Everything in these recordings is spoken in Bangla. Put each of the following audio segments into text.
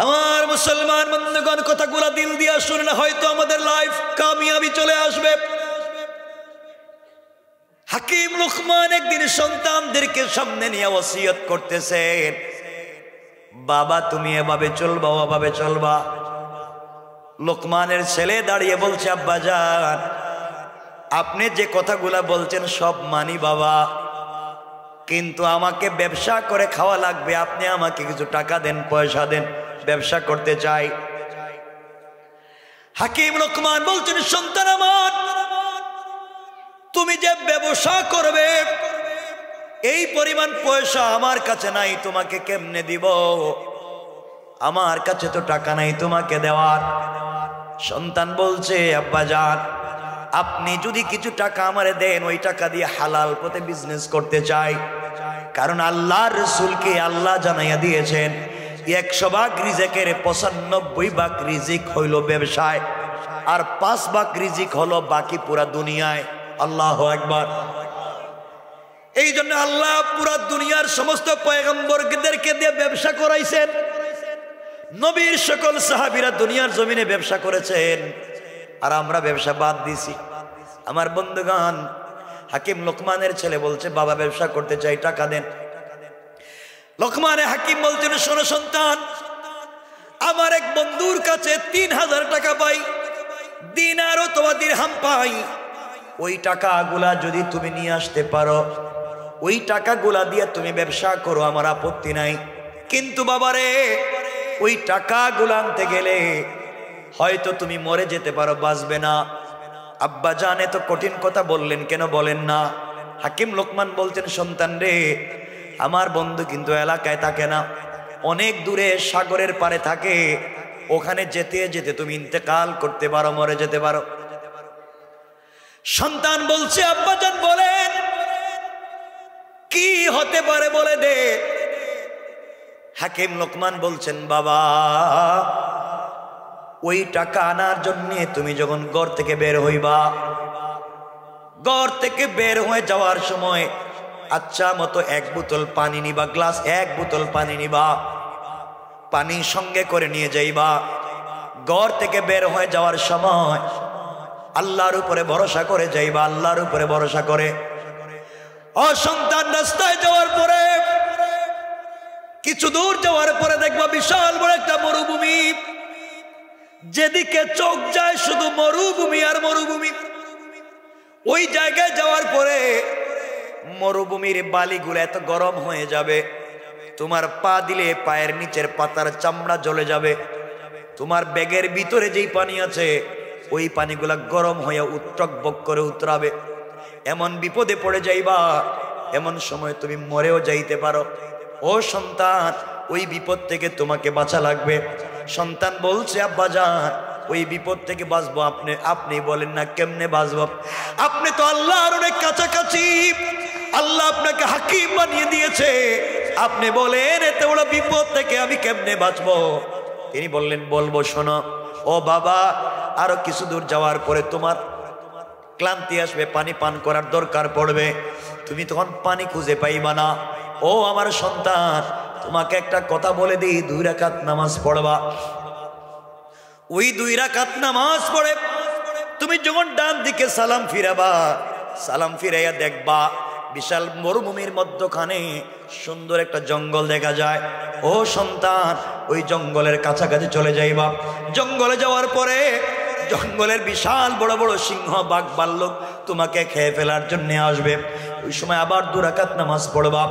আমার মুসলমান বন্ধুগণ, কথাগুলো দিল দিয়া শুনে, হয়তো আমাদের লাইফ কামিয়াবি চলে আসবে। হাকিম লুকমান একদিন সন্তানদেরকে সামনে নিয়ে ওসিয়ত করতেছেন, বাবা তুমি এভাবে চলবা, ওভাবে চলবা। লুকমানের ছেলে দাঁড়িয়ে বলছে, আব্বাজান আপনি যে কথাগুলা বলছেন সব মানি বাবা, কিন্তু আমাকে ব্যবসা করে খাওয়া লাগবে, আপনি আমাকে কিছু টাকা দেন, পয়সা দেন, ব্যবসা করতে চাই। হাকিম লুকমান বলছেন, সন্তান আমার, তুমি যে ব্যবসা করবে এই পরিমাণ পয়সা আমার কাছে নাই, তোমাকে কেমনে দিব? আমার কাছে তো টাকা নাই তোমাকে দেওয়ার। সন্তান বলছে, আব্বাজান আপনি যদি কিছু টাকা আমারে দেন, ওই টাকা দিয়ে হালাল পথে বিজনেস করতে চাই। কারণ আল্লাহর রাসূলকে আল্লাহ জানাইয়া দিয়েছেন 100 ভাগ রিজিকের 95 ভাগ রিজিক হইল ব্যবসায়, আর 5 ভাগ রিজিক হলো বাকি পুরা দুনিয়ায়। আল্লাহু আকবার। এই জন্য আল্লাহ পুরা দুনিয়ার সমস্ত পয়গম্বরদেরকে দিয়ে ব্যবসা করাইছেন। নবীর সকল সাহাবীরা দুনিয়ার জমিনে ব্যবসা করেছেন, আর আমরা ব্যবসা বাদ দিছি। আমার বন্ধুগণ, হাকিম লুকমানের ছেলে বলছে, বাবা ব্যবসা করতে চাই, টাকা দেন। লুকমানে হাকিম বলছেন, শোনো সন্তান, আমার এক বন্ধুর কাছে 3000 টাকা পাই, দিনার অথবা দিরহাম পাই। ওই টাকাগুলা যদি তুমি নিয়ে আসতে পারো, ওই টাকাগুলা দিয়ে তুমি ব্যবসা করো, আমার আপত্তি নাই। কিন্তু বাবারে, ওই টাকাগুলো আনতে গেলে হয়তো তুমি মরে যেতে পারো, বাঁচবে না। আব্বা জান এত কঠিন কথা বললেন কেন, বলেন না। হাকিম লুকমান বলছেন, সন্তান রে, আমার বন্ধু কিন্তু এলাকায় থাকে না, অনেক দূরে সাগরের পারে থাকে। ওখানে যেতে যেতে তুমি ইন্তেকাল করতে পারো, মরে যেতে পারো। সন্তান বলছে, আব্বা জান বলেন কি হতে পারে, বলে দে। হাকিম লুকমান বলছেন, বাবা ওই টাকা আনার জন্য তুমি যখন ঘর থেকে বের হইবা, ঘর থেকে বের হয়ে যাওয়ার সময় আচ্ছা মতো 1 বোতল পানি নিবা, গ্লাস 1 বোতল পানি নিবা, পানি সঙ্গে করে নিয়ে যাইবা। ঘর থেকে বের হয়ে যাওয়ার সময় আল্লাহর উপরে ভরসা করে যাইবা, আল্লাহর উপরে ভরসা করে। ও সন্তান, রাস্তায় যাওয়ার পরে কিছু দূর যাওয়ার পরে দেখবা বিশাল বড় একটা মরুভূমি, যেদিকে চোখ যায় শুধু মরুভূমি আর মরুভূমি। ওই জায়গায় যাওয়ার পরে মরুভূমির বালিগুলো এত গরম হয়ে যাবে, তোমার পা দিলে পায়ের নিচের পাতার চামড়া জ্বলে যাবে। তোমার ব্যাগের ভিতরে যেই পানি আছে, ওই পানিগুলা গরম হয়ে টকবক করে উতরাবে। এমন বিপদে পড়ে যাইবা, এমন সময় তুমি মরেও যাইতে পারো। ও সন্তান, ওই বিপদ থেকে তোমাকে বাঁচা লাগবে। সন্তান বলছে, আব্বা জান ওই বিপদ থেকে বাঁচবো আপনি বলেন না কেমনে বাঁচবো? আপনি তো আল্লাহর অনেক কাছাকাছি, আল্লাহ আপনাকে হাকিম বানিয়ে দিয়েছে, আপনি বলেন এত বড় বিপদ থেকে আমি কেমনে বাঁচবো? তিনি বললেন, বলবো, শোনো। ও বাবা, আরো কিছু দূর যাওয়ার পরে তোমার ক্লান্তি আসবে, পানি পান করার দরকার পড়বে, তুমি তখন পানি খুঁজে পাইবা না। ও আমার সন্তান, তোমাকে একটা কথা বলে দিই, 2 রাকাত নামাজ পড়বা। ওই 2 রাকাত নামাজ পড়ে তুমি যখন ডান দিকে সালাম ফিরাবা, সালাম ফিরাইয়া দেখবা বিশাল মরুভূমির মধ্যখানে সুন্দর একটা জঙ্গল দেখা যায়। ও সন্তান, ওই জঙ্গলের কাছাকাছি চলে যাইবা। জঙ্গলে যাওয়ার পরে জঙ্গলের বিশাল বড় বড় সিংহ, বাঘ, ভাল্লুক তোমাকে খেয়ে ফেলার জন্য আসবে। ওই সময় আবার 2 রাকাত নামাজ পড়বা,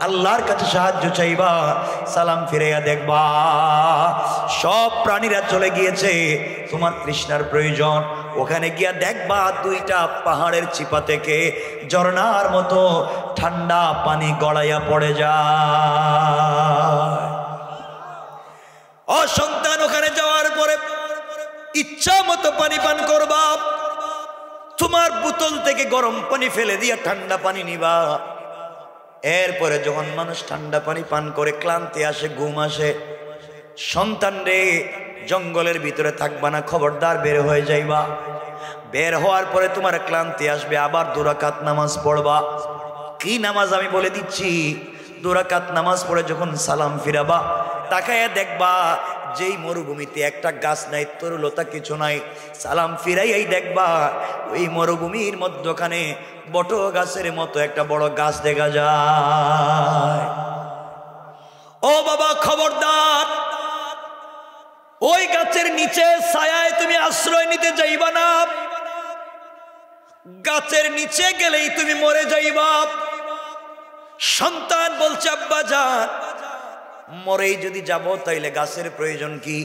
আল্লাহর কাছে সাহায্য চাইবা, সালাম ফিরাইয়া দেখবা সব প্রাণীরা চলে গিয়েছে, তোমার তৃষ্ণার প্রয়োজন। ওখানে গিয়া দেখবা 2টা পাহাড়ের চিপা থেকে ঝর্ণার মতো ঠান্ডা পানি গড়াইয়া পড়ে যায়। ও সন্তান, ওখানে যাওয়ার পরে ইচ্ছা মতো পানি পান করবা। তোমার বোতল থেকে গরম পানি ফেলে দিয়া ঠান্ডা পানি নিবা। এরপরে যখন মানুষ ঠান্ডা পানি পান করে ক্লান্তি আসে, ঘুম আসে, সন্তান রে জঙ্গলের ভিতরে থাকবা না, খবরদার বের হয়ে যাইবা। বের হওয়ার পরে তোমার ক্লান্তি আসবে, আবার 2 রাকাত নামাজ পড়বা। কি নামাজ আমি বলে দিচ্ছি। 2 রাকাত নামাজ পড়ে যখন সালাম ফিরাবা, তাকায়া দেখবা যেই মরুভূমিতে একটা গাছ নাই, তরুলতা কিছু নাই, সালাম ফিরাইয়াই দেখবা ওই মরুভূমির মধ্যখানে বট গাছের মতো একটা বড় গাছ দেখা যায়। ও বাবা খবরদার, ওই গাছের নিচে ছায়ায় তুমি আশ্রয় নিতে যাইবা না। গাছের নিচে গেলেই তুমি মরে যাইবা। সন্তান বলছে আব্বা জান, মরেই যদি যাব তাইলে গাছের প্রয়োজন কি?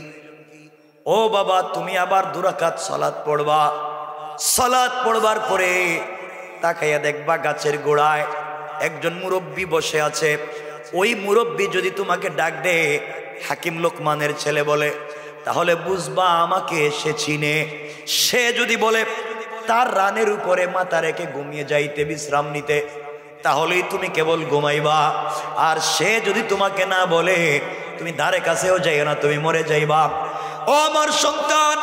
ও বাবা, তুমি আবার 2 রাকাত সালাত পড়বা। সালাত পড়বার পরে তাকাইয়া দেখবা গাছের গোড়ায় একজন মুরব্বী বসে আছে। ওই মুরব্বী যদি তোমাকে ডাক দে, হাকিম লোকমানের ছেলে বলে, তাহলে বুঝবা আমাকে সে চিনে। সে যদি বলে তার রানের উপরে মাথা রেখে ঘুমিয়ে যাইতে, বিশ্রাম নিতে, তাহলেই তুমি কেবল ঘুমাইবা। আর সে যদি তোমাকে না বলে, তুমি ধারে কাছেও যাইও না, তুমি মরে যাইবা। ও আমার সন্তান,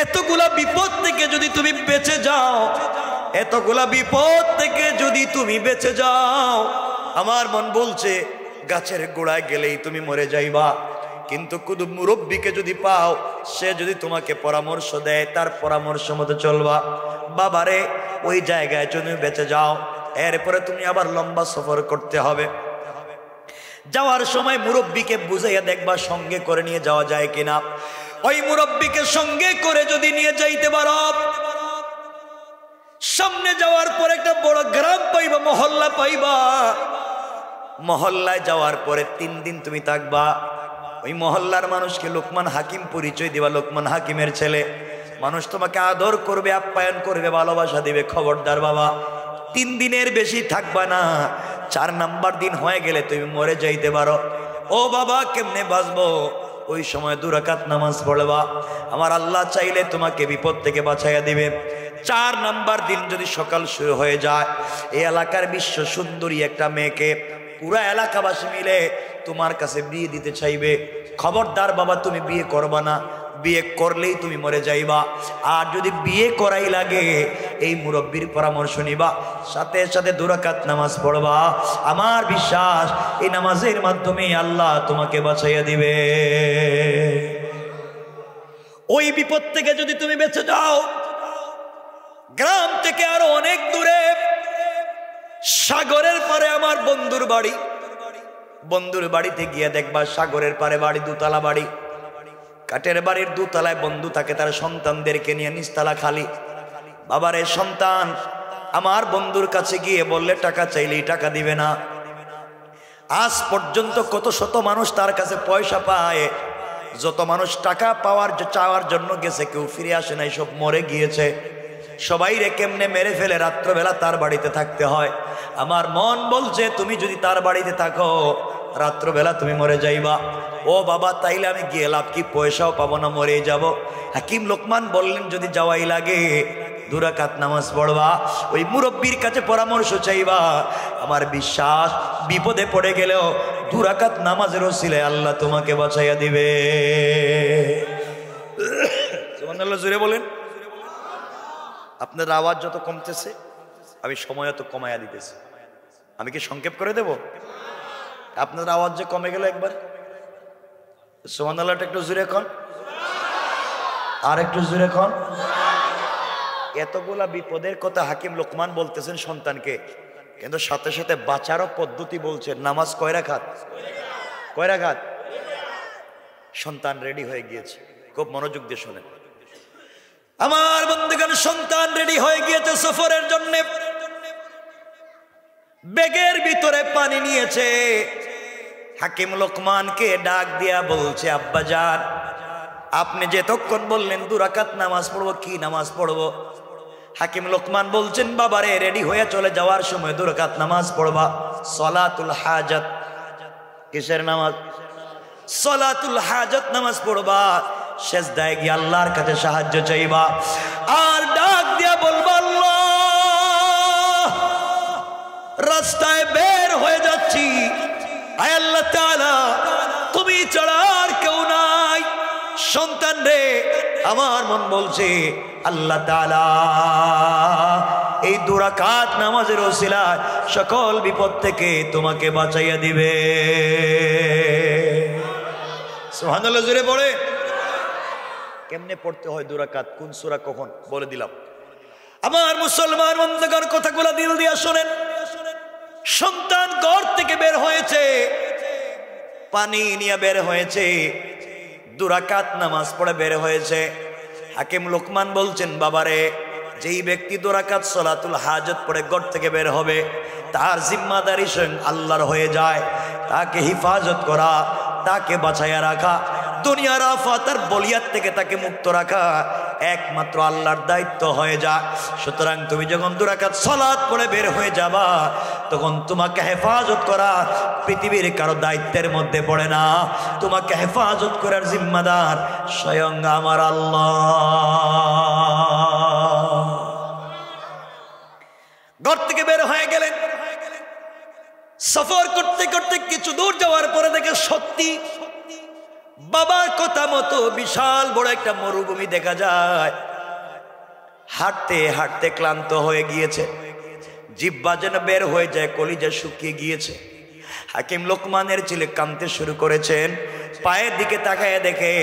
এতগুলা বিপদ থেকে যদি তুমি বেঁচে যাও, এতগুলা বিপদ থেকে যদি তুমি বেঁচে যাও, আমার মন বলছে গাছের গোড়ায় গেলেই তুমি মরে যাইবা। কিন্তু কুদু মুরব্বীকে যদি পাও, সে যদি তোমাকে পরামর্শ দেয়, তার পরামর্শ মতো চলবা। বাবারে, ওই জায়গায় তুমি বেঁচে যাও, এরপরে তুমি আবার লম্বা সফর করতে হবে। যাওয়ার সময় মুরব্বীকে বুঝাইয়া দেখবা সঙ্গে করে নিয়ে যাওয়া যায় কিনা। ওই মুরব্বীকে সঙ্গে করে যদি নিয়ে যাইতে পারো, সামনে যাওয়ার পর একটা বড় গ্রাম পাইবা, মহল্লা পাইবা। মহল্লায় যাওয়ার পরে 3 দিন তুমি থাকবা। ওই মহল্লার মানুষকে লোকমান হাকিম পরিচয় দিবা, লোকমান হাকিমের ছেলে। মানুষ তোমাকে আদর করবে, আপ্যায়ন করবে, ভালোবাসা দিবে। খবরদার বাবা, 3 দিনের বেশি থাকবা না। 4 নাম্বার দিন হয়ে গেলে তুমি মরে যাইতে পারো। ও বাবা, কেমনে বাঁচবো? ওই সময় 2 রাকাত নামাজ পড়বা। আমার আল্লাহ চাইলে তোমাকে বিপদ থেকে বাঁচাইয়া দিবে। 4 নাম্বার দিন যদি সকাল শুরু হয়ে যায়, এই এলাকার বিশ্ব সুন্দরী একটা মেয়েকে পুরা এলাকাবাসী মিলে তোমার কাছে বিয়ে দিতে চাইবে। খবরদার বাবা, তুমি বিয়ে করবা না। বিয়ে করলেই তুমি মরে যাইবা। আর যদি বিয়ে করাই লাগে, এই মুরব্বীর পরামর্শ নিবা, সাথে সাথে 2 রাকাত নামাজ পড়বা। আমার বিশ্বাস, এই নামাজের মাধ্যমে আল্লাহ তোমাকে বাঁচাইয়া দিবে। ওই বিপদ থেকে যদি তুমি বেঁচে যাও, গ্রাম থেকে আরো অনেক দূরে সাগরের পারে আমার বন্ধুর বাড়ি। বন্ধুর বাড়িতে গিয়ে দেখবা সাগরের পারে বাড়ি, 2 তলা বাড়ি। কাঠের বাড়ির 2 তলায় বন্ধু থাকে, তার সন্তানদেরকে নিয়ে নিচতলা খালি। বাবারে, সন্তান আমার বন্ধুর কাছে গিয়ে বললে টাকা চাইলেই টাকা দিবে না। আজ পর্যন্ত কত শত মানুষ তার কাছে পয়সা পায়। যত মানুষ টাকা চাওয়ার জন্য গেছে, কেউ ফিরে আসে নাই, সব মরে গিয়েছে। সবাই রে কেমনে মেরে ফেলে, রাত্রবেলা তার বাড়িতে থাকতে হয়। আমার মন বলছে তুমি যদি তার বাড়িতে থাকো, রাত্রবেলা তুমি মরে যাইবা। ও বাবা, তাইলে আমি গিয়ে লাভ কি? পয়সাও পাবো না, মরেই যাব। হাকিম লোকমান বললেন যদি যাওয়াই লাগে 2 রাকাত নামাজ পড়বা, ওই মুরব্বীর কাছে পরামর্শ চাইবা। আমার বিশ্বাস, বিপদে পড়ে গেলেও 2 রাকাত নামাজের ওসিলায় আল্লাহ তোমাকে বাঁচাইয়া দিবে। সুবহানাল্লাহ, জোরে বলেন। আপনার আওয়াজ যত কমতেছে, আমি সময় তত কমাইয়া দিতেছি। আমি কি সংক্ষেপ করে দেব? আপনার আওয়াজ যে কমে গেল একবার, সুবহানাল্লাহটা একটু জোরে কন, আর একটু জোরে কন। এতগুলা বিপদের কথা হাকিম লোকমান বলতেছেন সন্তানকে, কিন্তু সাথে সাথে বাঁচারও পদ্ধতি বলছেন। নামাজ কয় রাকাত? কয় রাকাত? সন্তান রেডি হয়ে গিয়েছে, খুব মনোযোগ দিয়ে শোনেন আমার বন্ধুগণ। সন্তান রেডি হয়ে গিয়েছে সফরের জন্য। ব্যাগের ভিতরে পানি নিয়েছে। হাকিম লোকমানকে ডাক দিয়া বলছে, আব্বা জান, আপনি যে তখন বললেন 2 রাকাত নামাজ পড়বো, কি নামাজ পড়বো? হাকিম লোকমান বলছেন, বাবারে, রেডি হয়ে চলে যাওয়ার সময় 2 রাকাত নামাজ পড়বা, সলাতুল হাজাত। কিসের নামাজ? সলাতুল হাজাত নামাজ পড়বা। সেজদায় গিয়ে আল্লাহর কাছে সাহায্য চাইবা, আর ডাক দিয়া বলবা, আল্লাহ, রাস্তায় বের হয়ে যাচ্ছি, আয় আল্লাহ তাআলা, তুমি ছাড়া আর কেউ নাই। সন্তান রে, আমার মন বলছে আল্লাহ তাআলা এই 2 রাকাত নামাজের ওসিলায় সকল বিপদ থেকে তোমাকে বাঁচাইয়া দিবে। সুবহানাল্লাহ জোরে পড়ে। কেমনে পড়তে হয় 2 রাকাত, কোন সূরা কখন বলে দিলাম। আমার মুসলমান বন্ধুগণ, কথাগুলো দিল দিয়া শুনেন। সন্তান ঘর থেকে বের হয়েছে, পানি নিয়ে বের হয়েছে, 2 রাকাত নামাজ পড়ে বের হয়েছে। হাকিম লোকমান বলছেন, বাবারে, যেই ব্যক্তি 2 রাকাত সালাতুল হাজত পড়ে ঘর থেকে বের হবে, তার জিম্মাদারি স্বয়ং আল্লাহর হয়ে যায়। তাকে হিফাজত করা, তাকে বাঁচাইয়া রাখা, দুনিয়ার আফাত আর বলিয়াত থেকে তাকে মুক্ত রাখা একমাত্র আল্লাহর দায়িত্ব হয়ে যায়। সুতরাং তুমি যখন 2 রাকাত সালাত পড়ে বের হয়ে যাবা, তখন তোমাকে হেফাজত করা পৃথিবীর কারো দায়িত্বের মধ্যে পড়ে না। তোমাকে হেফাজত করার জিম্মাদার স্বয়ং আমার আল্লাহ। ঘর থেকে বের হয়ে গেলেন। সফর করতে করতে কিছু দূর যাওয়ার পরে দেখে সত্যি বাবার কথা মতো বিশাল বড় একটা মরুভূমি দেখা যায়। হাঁটতে হাঁটতে ক্লান্ত হয়ে গিয়েছে, জিহ্বা যেন বের হয়ে যায়, কলিজা শুকিয়ে গিয়েছে। হাকিম লোকমানের ছেলে কাঁদতে শুরু করেছেন। পায়ের দিকে তাকায় দেখে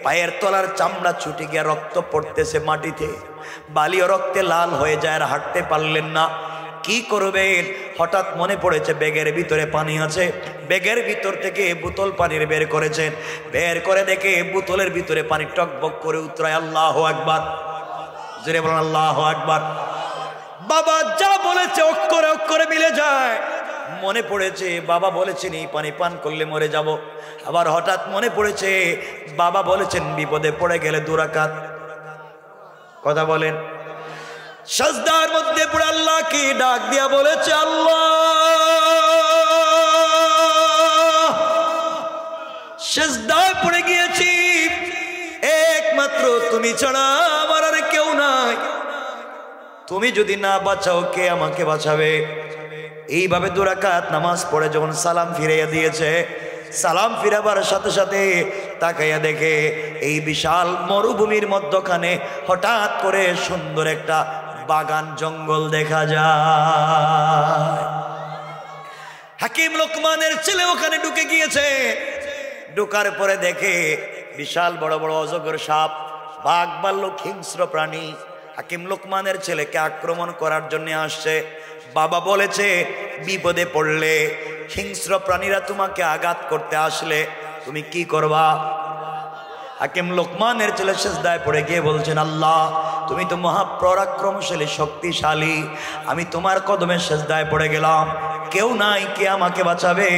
পায়ের তলার চামড়া ছুটে গিয়ে রক্ত পড়তেছে মাটিতে, বালিও রক্তে লাল হয়ে যায়, আর হাঁটতে পারলেন না। কি করবেন? হঠাৎ মনে পড়েছে ব্যাগের ভিতরে পানি আছে। ব্যাগের ভিতর থেকে বোতল পানির বের করেছেন। বের করে দেখে বোতলের ভিতরে পানি টকবক করে উতরায়। আল্লাহু আকবার, জোরে বলেন আল্লাহু আকবার। বাবা যা বলেছে অক্ষরে অক্ষরে মিলে যায়। মনে পড়েছে বাবা বলেছেন এই পানি পান করলে মরে যাব। আবার হঠাৎ মনে পড়েছে বাবা বলেছেন বিপদে পড়ে গেলে 2 রাকাত, কথা বলেন, সাজদার মধ্যে পড়ে আল্লাহকে ডাক দিয়া বলেছে, আল্লাহ সাজদায় পড়ে গিয়েছি, একমাত্র তুমি ছাড়া আমার আর কেউ নাই, তুমি যদি না বাঁচাও কে আমাকে বাঁচাবে? এইভাবে 2 রাকাত নামাজ পড়ে যখন সালাম ফিরাইয়া দিয়েছে, সালাম ফিরাবার সাথে সাথে তাকাইয়া দেখে এই বিশাল মরুভূমির মধ্যখানে হঠাৎ করে সুন্দর একটা বাগান জঙ্গল দেখা যায়। হাকিম লোকমানের ছেলে ওখানে ঢুকে গিয়েছে। ঢোকার পরে দেখে বিশাল বড় বড় অজগর সাপ, বাঘ ভাল্লুক, হিংস্র প্রাণী হাকিম লোকমানের ছেলেকে আক্রমণ করার জন্য আসছে। বাবা বলেছে বিপদে পড়লে, হিংস্র প্রাণীরা তোমাকে আঘাত করতে আসলে তুমি কি করবা? হাকিম লোকমানের ছেলে সিজদায় পড়ে গিয়ে বলছেন, আল্লাহ তুমি তো মহাপরাক্রমশালী, শক্তিশালী, আমি তোমার কদমে সিজদায় পড়ে গেলাম, কেউ নাই, কে আমাকে বাঁচাবে?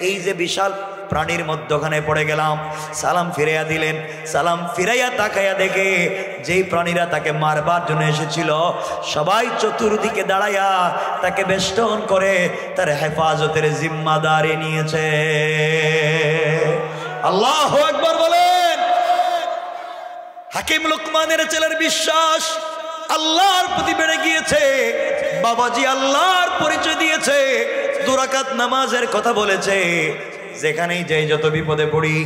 এই যে বিশাল প্রাণীর মধ্যখানে পড়ে গেলাম। সালাম ফিরাইয়া দিলেন। সালাম ফিরাইয়া তাকাইয়া দেখে যেই প্রাণীরা তাকে মারবার জন্য এসেছিল সবাই চতুর্দিকে দাঁড়াইয়া তাকে বেষ্টন করে তার হেফাজতের জিম্মাদারি নিয়েছে। আল্লাহু আকবার বলেন। হাকিম লোকমানের ছেলের বিশ্বাস আল্লাহর প্রতি বেড়ে গিয়েছে। বাবাজি আল্লাহর পরিচয় দিয়েছে, 2 রাকাত নামাজের কথা বলেছে। যেখানেই যাই, যত বিপদে পড়ি,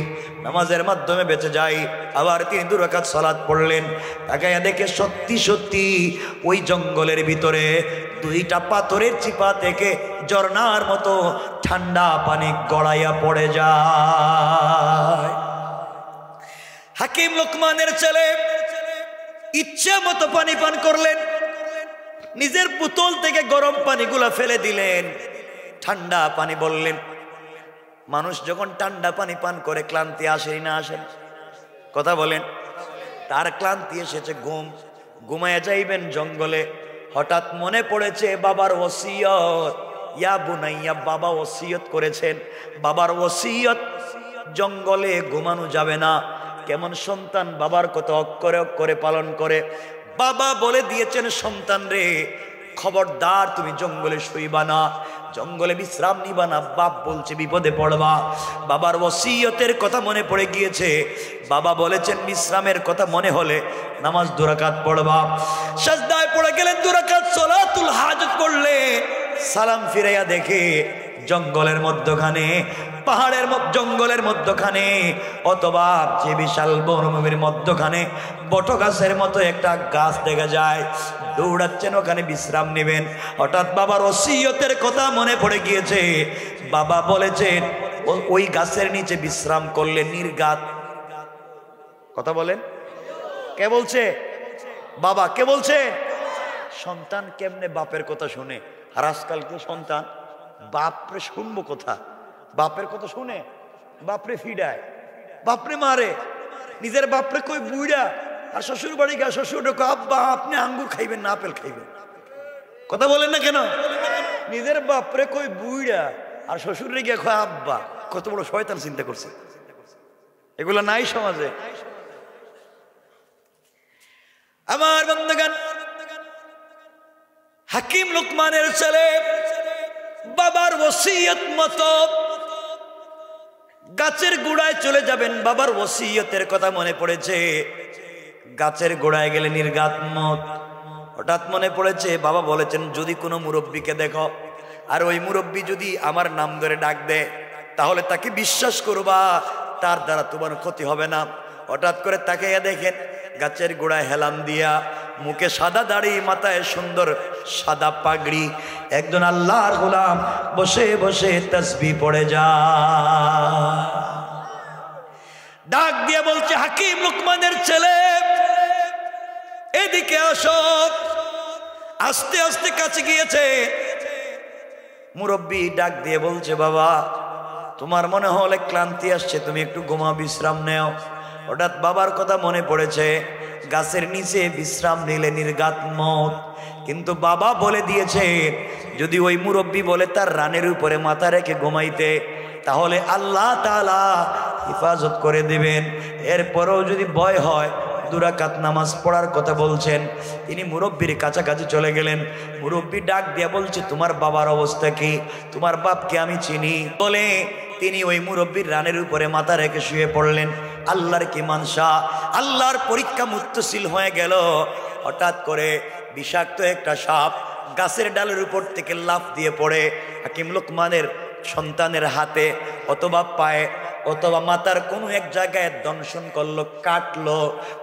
নামাজের মাধ্যমে বেঁচে যাই। আবার তিনি 2 রাকাত সালাত পড়লেন। তাকাইয়া দেখে সত্যি সত্যি ওই জঙ্গলের ভিতরে 2টা পাথরের চিপা থেকে ঝর্ণার মতো ঠান্ডা পানি গড়াইয়া পড়ে যায়। হাকিম লোকমানের ছেলে ইচ্ছা মতো পানি পান করলেন। নিজের বোতল থেকে গরম পানিগুলা ফেলে দিলেন, ঠান্ডা পানি বললেন। মানুষ যখন ঠান্ডা পানি পান করে ক্লান্তি আসেই না আসেন? কথা বলেন। তার ক্লান্তি এসেছে, ঘুমায়া যাইবেন জঙ্গলে। হঠাৎ মনে পড়েছে বাবার ওসিয়ত, ইয়া বুনাইয়া, বাবা ওসিয়ত করেছেন। বাবার ওসিয়ত, জঙ্গলে ঘুমানো যাবে না। কেমন সন্তান বাবার কথা অক্ষরে অক্ষরে পালন করে। বাবা বলে দিয়েছেন সন্তান রে, খবরদার তুমি জঙ্গলে শুইবা না, জঙ্গলে বিশ্রাম নিবা না, বাপ বলছে বিপদে পড়বা। বাবার ওসিয়তের কথা মনে পড়ে গিয়েছে। বাবা বলেছেন বিশ্রামের কথা মনে হলে নামাজ 2 রাকাত পড়বা। সাজদায় পড়ে গেলেন, 2 রাকাত সালাতুল হাজত পড়লে। সালাম ফিরাইয়া দেখে জঙ্গলের মধ্যখানে, পাহাড়ের জঙ্গলের মধ্যখানে, অথবা যে বিশাল বনভূমির মধ্যখানে বটগাছের মতো একটা গাছ দেখা যায়। দৌড়াচ্ছেন ওখানে বিশ্রাম নেবেন। হঠাৎ বাবার ওসিয়তের কথা মনে পড়ে গিয়েছে। বাবা বলেছেন ওই গাছের নিচে বিশ্রাম করলে নির্ঘাত। কথা বলেন, কে বলছে? বাবা। কে বলছে? সন্তান কেমনে বাপের কথা শুনে? আর আজকালকে সন্তান বাপরে শুনবো কথা, বাপের কথা শুনে বাপরে ফিডায়, বাপরে মারে। নিজের বাপরে কই বুইড়া, আর শ্বশুর বাড়ি গা শ্বশুর আব্বা আপনি আঙ্গুর খাইবেন না আপেল খাইবেন। কথা বলেন না কেন? নিজের বাপরে কই বুইড়া আর শ্বশুর রে গিয়ে কয় আব্বা। কত বড় শয়তান চিন্তা করছে। এগুলো নাই সমাজে। আমার বন্ধুগণ, হাকিম লুকমানের ছেলে বাবার ওসিয়ত মতো গাছের গোড়ায় চলে যাবেন। বাবার ওসিয়তের কথা মনে পড়েছে। গাছের গোড়ায় গেলে নির্ঘাত মত। হঠাৎ মনে পড়েছে বাবা বলেছেন যদি কোনো মুরব্বীকে দেখো আর ওই মুরব্বী যদি আমার নাম ধরে ডাক দেয় তাহলে তাকে বিশ্বাস করবা, তার দ্বারা তোমার ক্ষতি হবে না। হঠাৎ করে তাকে দেখেন গাছের গোড়ায় হেলান দিয়া, মুখে সাদা দাড়ি, মাথায় সুন্দর সাদা পাগড়ি, একজন আল্লাহর গোলাম বসে বসে তাসবিহ পড়ে যায়। ডাক দিয়ে বলছে হাকিম লুকমানের ছেলে এদিকে আসো। আস্তে আস্তে কাছে গিয়েছে। মুরব্বী ডাক দিয়ে বলছে বাবা তোমার মনে হলে ক্লান্তি আসছে, তুমি একটু ঘুমা, বিশ্রাম নেও। হঠাৎ বাবার কথা মনে পড়েছে, গাছের নিচে বিশ্রাম নিলে নির্ঘাত মত। কিন্তু বাবা বলে দিয়েছে যদি ওই মুরব্বী বলে তার রানের উপরে মাথা রেখে ঘুমাইতে তাহলে আল্লাহ তাআলা হেফাজত করে দিবেন। এরপরেও যদি ভয় হয়, 2 রাকাত নামাজ পড়ার কথা বলছেন। তিনি মুরব্বীর কাছাকাছি চলে গেলেন। মুরব্বী ডাক দিয়া বলছে তোমার বাবার অবস্থা কি? তোমার বাপকে আমি চিনি বলে তিনি ওই মুরব্বীর রানের উপরে মাথা রেখে শুয়ে পড়লেন। আল্লাহর কি মানসা, আল্লাহর পরীক্ষা মুত্তসিল হয়ে গেল। হঠাৎ করে বিষাক্ত একটা সাপ গাছের ডালের উপর থেকে লাফ দিয়ে পড়ে হাকিম লুকমানের সন্তানের হাতে অথবা পায়ে অথবা মাথার কোনো এক জায়গায় দংশন করলো, কাটলো।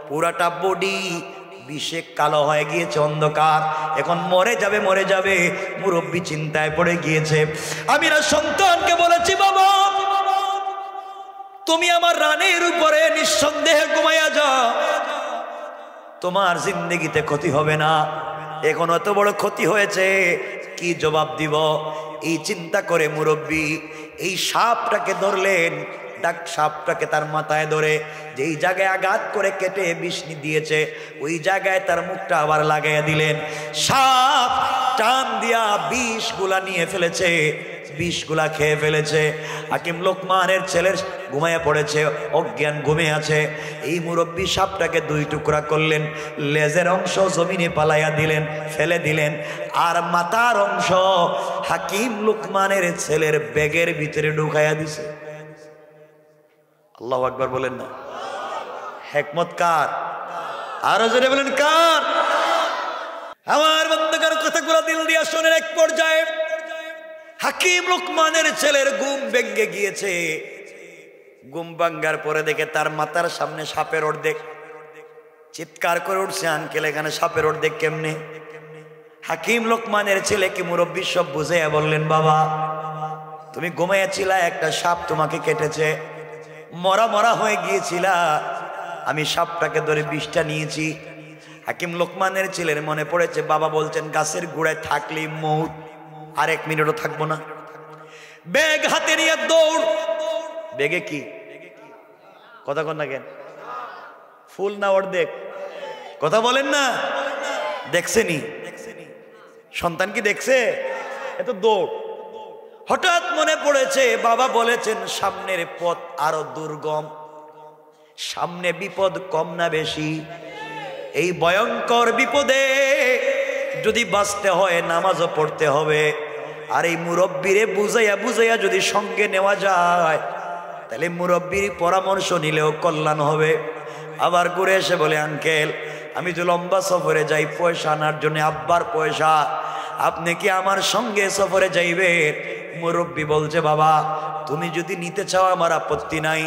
পুরাটা বডি বিষে কালো হয়ে গিয়েছে, অন্ধকার। এখন মরে যাবে মরে যাবে। মুরব্বী চিন্তায় পড়ে গিয়েছে। আমি না সন্তানকে বলেছি বাবা তুমি আমার রানের উপরে নিঃসন্দেহে ঘুমাইয়া যাও, তোমার জিন্দেগিতে ক্ষতি হবে না। এখন এত বড় ক্ষতি হয়েছে, কি জবাব দিব? এই চিন্তা করে মুরব্বী এই সাপটাকে ধরলেন। ডাক সাপটাকে তার মাথায় ধরে যেই জায়গায় আঘাত করে কেটে বিষ দিয়েছে ওই জায়গায় তার মুখটা আবার লাগাইয়া দিলেন। সাপ টান দিয়া বিষগুলা নিয়ে ফেলেছে, বিষগুলা খেয়ে ফেলেছে। হাকিম লোকমানের ছেলের ঘুমাইয়া পড়েছে, অজ্ঞান ঘুমে আছে। এই মুরব্বী সাপটাকে 2 টুকরা করলেন, লেজের অংশ জমিনে পালাইয়া দিলেন, ফেলে দিলেন। আর মাথার অংশ হাকিম লোকমানের ছেলের ব্যাগের ভিতরে ঢুকাইয়া দিছে। আল্লাহু আকবার বলেন না? হিকমত কার? আরো জোরে বলেন কার? আমার বন্ধুগণ কথাগুলো দিল দিয়া শোনেন। এক পর্যায়ে হাকিম লোকমানের ছেলের ঘুম ভেঙে গিয়েছে। ঘুম ভাঙ্গার পরে দেখে তার মাথার সামনে সাপের অর্ধেক। চিৎকার করে উঠছে আঙ্কেল এখানে সাপের অর্ধেক কেমনে? হাকিম লোকমানের ছেলেকে মুরব্বী সব বুঝাইয়া বললেন বাবা তুমি ঘুমাইয়াছিলা, একটা সাপ তোমাকে কেটেছে, মরা মরা হয়ে গিয়েছিলা, আমি সাপটাকে ধরে বিষটা নিয়েছি। হাকিম লোকমানের ছেলের মনে পড়েছে বাবা বলছেন গাছের গোড়ায় থাকলেই মৌত, আর 1 মিনিটও থাকবো না। ব্যাগ হাতে নিয়ে দৌড়। ব্যাগে কি কথা কন না কেন? ফুল না অর্ধেক? কথা বলেন না? দেখছেনি? সন্তান কি দেখছে? এত দৌড়। হঠাৎ মনে পড়েছে বাবা বলেছেন সামনের পথ আরো দুর্গম, সামনে বিপদ কম না বেশি। এই ভয়ঙ্কর বিপদে যদি বাঁচতে হয় নামাজও পড়তে হবে। আর এই মুরব্বীরে বুঝাইয়া বুঝাইয়া যদি সঙ্গে নেওয়া যায় তাহলে মুরব্বীর পরামর্শ নিলেও কল্যাণ হবে। আবার ঘুরে এসে বলে আঙ্কেল আমি তো লম্বা সফরে যাই পয়সা আনার জন্য, আব্বার পয়সা, আপনি কি আমার সঙ্গে সফরে যাইবেন? মুরব্বী বলছে বাবা তুমি যদি নিতে চাও আমার আপত্তি নাই।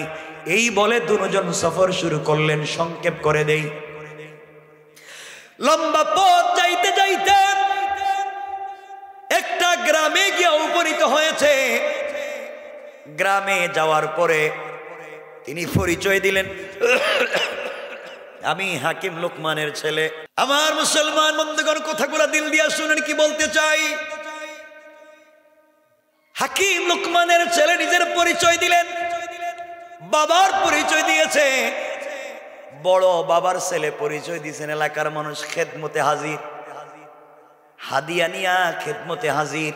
এই বলে দুজন সফর শুরু করলেন। সংক্ষেপ করে দেই, লম্বা পথ যাইতে যাইতে একটা গ্রামে গিয়ে উপনীত হয়েছে। গ্রামে যাওয়ার পরে তিনি পরিচয় দিলেন, আমি হাকিম লোকমানের ছেলে। আমার মুসলমান বন্ধুগণ, কথাগুলো দিল দিয়া শুনেন কি বলতে চাই। হাকিম লোকমানের ছেলে নিজের পরিচয় দিলেন, বাবার পরিচয় দিয়েছে। বড় বাবার ছেলে পরিচয় দিয়েছেন। এলাকার মানুষ খেদমতে হাজির, হাদিয়া নিয়া খেদমতে হাজির।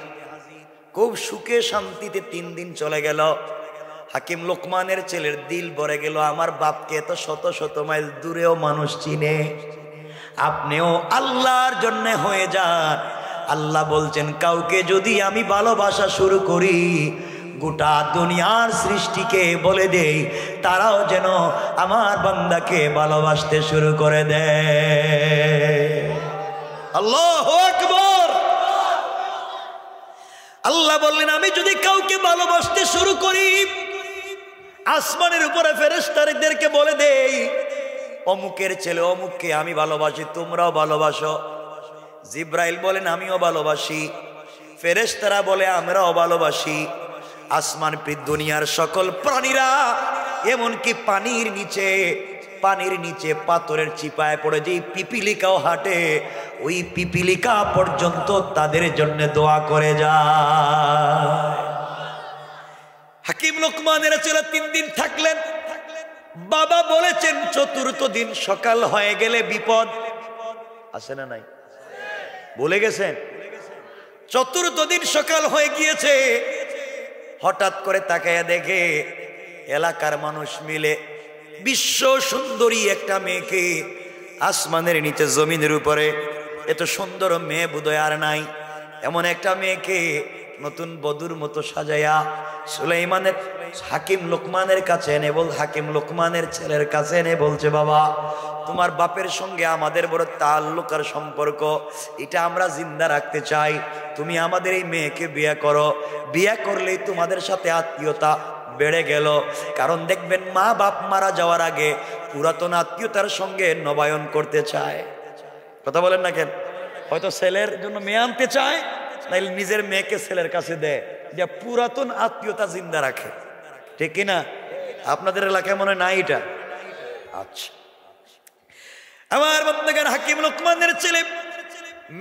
খুব সুখে শান্তিতে 3 দিন চলে গেল। হাকিম লোকমানের ছেলের দিল ভরে গেল, আমার বাপকে এত শত শত মাইল দূরেও মানুষ চিনে, আপনিও আল্লাহর জন্য হয়ে যান। আল্লাহ বলছেন, কাউকে যদি আমি ভালোবাসা শুরু করি, গোটা দুনিয়ার সৃষ্টিকে বলে দেই তারাও যেন আমার বান্দাকে ভালোবাসতে শুরু করে দেয়। আল্লাহু আকবার। আল্লাহ বললেন, আমি যদি কাউকে ভালোবাসতে শুরু করি, আসমানের উপরে ফেরেশতাদেরকে বলে দেই, অমুকের ছেলে অমুককে আমি ভালোবাসি, তোমরাও ভালোবাসো। জিব্রাইল বলেন, আমিও ভালোবাসি। ফেরেশতারা বলে, আমরাও ভালোবাসি। আসমান দুনিয়ার সকল প্রাণীরা, এমনকি পানির নিচে পাথরের চিপায় পড়ে যে পিপিলিকাও হাঁটে, ওই পিপিলিকা পর্যন্ত তাদের জন্য দোয়া করে যায়। হাকিম লোকমানের ছেলে 3 দিন থাকলেন। বাবা বলেছেন, 4th দিন সকাল হয়ে গেলে বিপদ আছে না নাই? বলে গেছেন? 4th দিন সকাল হয়ে গিয়েছে। হঠাৎ করে তাকায়া দেখে এলাকার মানুষ মিলে বিশ্ব সুন্দরী একটা মেয়েকে, আসমানের নিচে জমিনের উপরে এত সুন্দর মেয়ে বোধহয় আর নাই, এমন একটা মেয়েকে নতুন বধূর মতো সাজায়া সুলাইমানের হাকিম লোকমানের কাছে এনে হাকিম লোকমানের ছেলের কাছে এনে বলছে, বাবা, তোমার বাপের সঙ্গে আমাদের বড় তাল্লুক আর সম্পর্ক, এটা আমরা জিন্দা রাখতে চাই। তুমি আমাদের এই মেয়েকে বিয়ে করো। বিয়ে করলেই তোমাদের সাথে আত্মীয়তা বেড়ে গেল। কারণ দেখবেন, মা বাপ মারা যাওয়ার আগে পুরাতন আত্মীয়তার সঙ্গে নবায়ন করতে চায়। কথা বলেন না কেন? হয়তো ছেলের জন্য মেয়ে আনতে চায়, নাইলে নিজের মেয়েকে ছেলের কাছে দেয়, যে পুরাতন আত্মীয়তা জিন্দা রাখে। ঠিক কিনা? আপনাদের এলাকায় মনে নাই এটা? আচ্ছা, আমার বন্ধুগণ, হাকিম লোকমানের ছেলে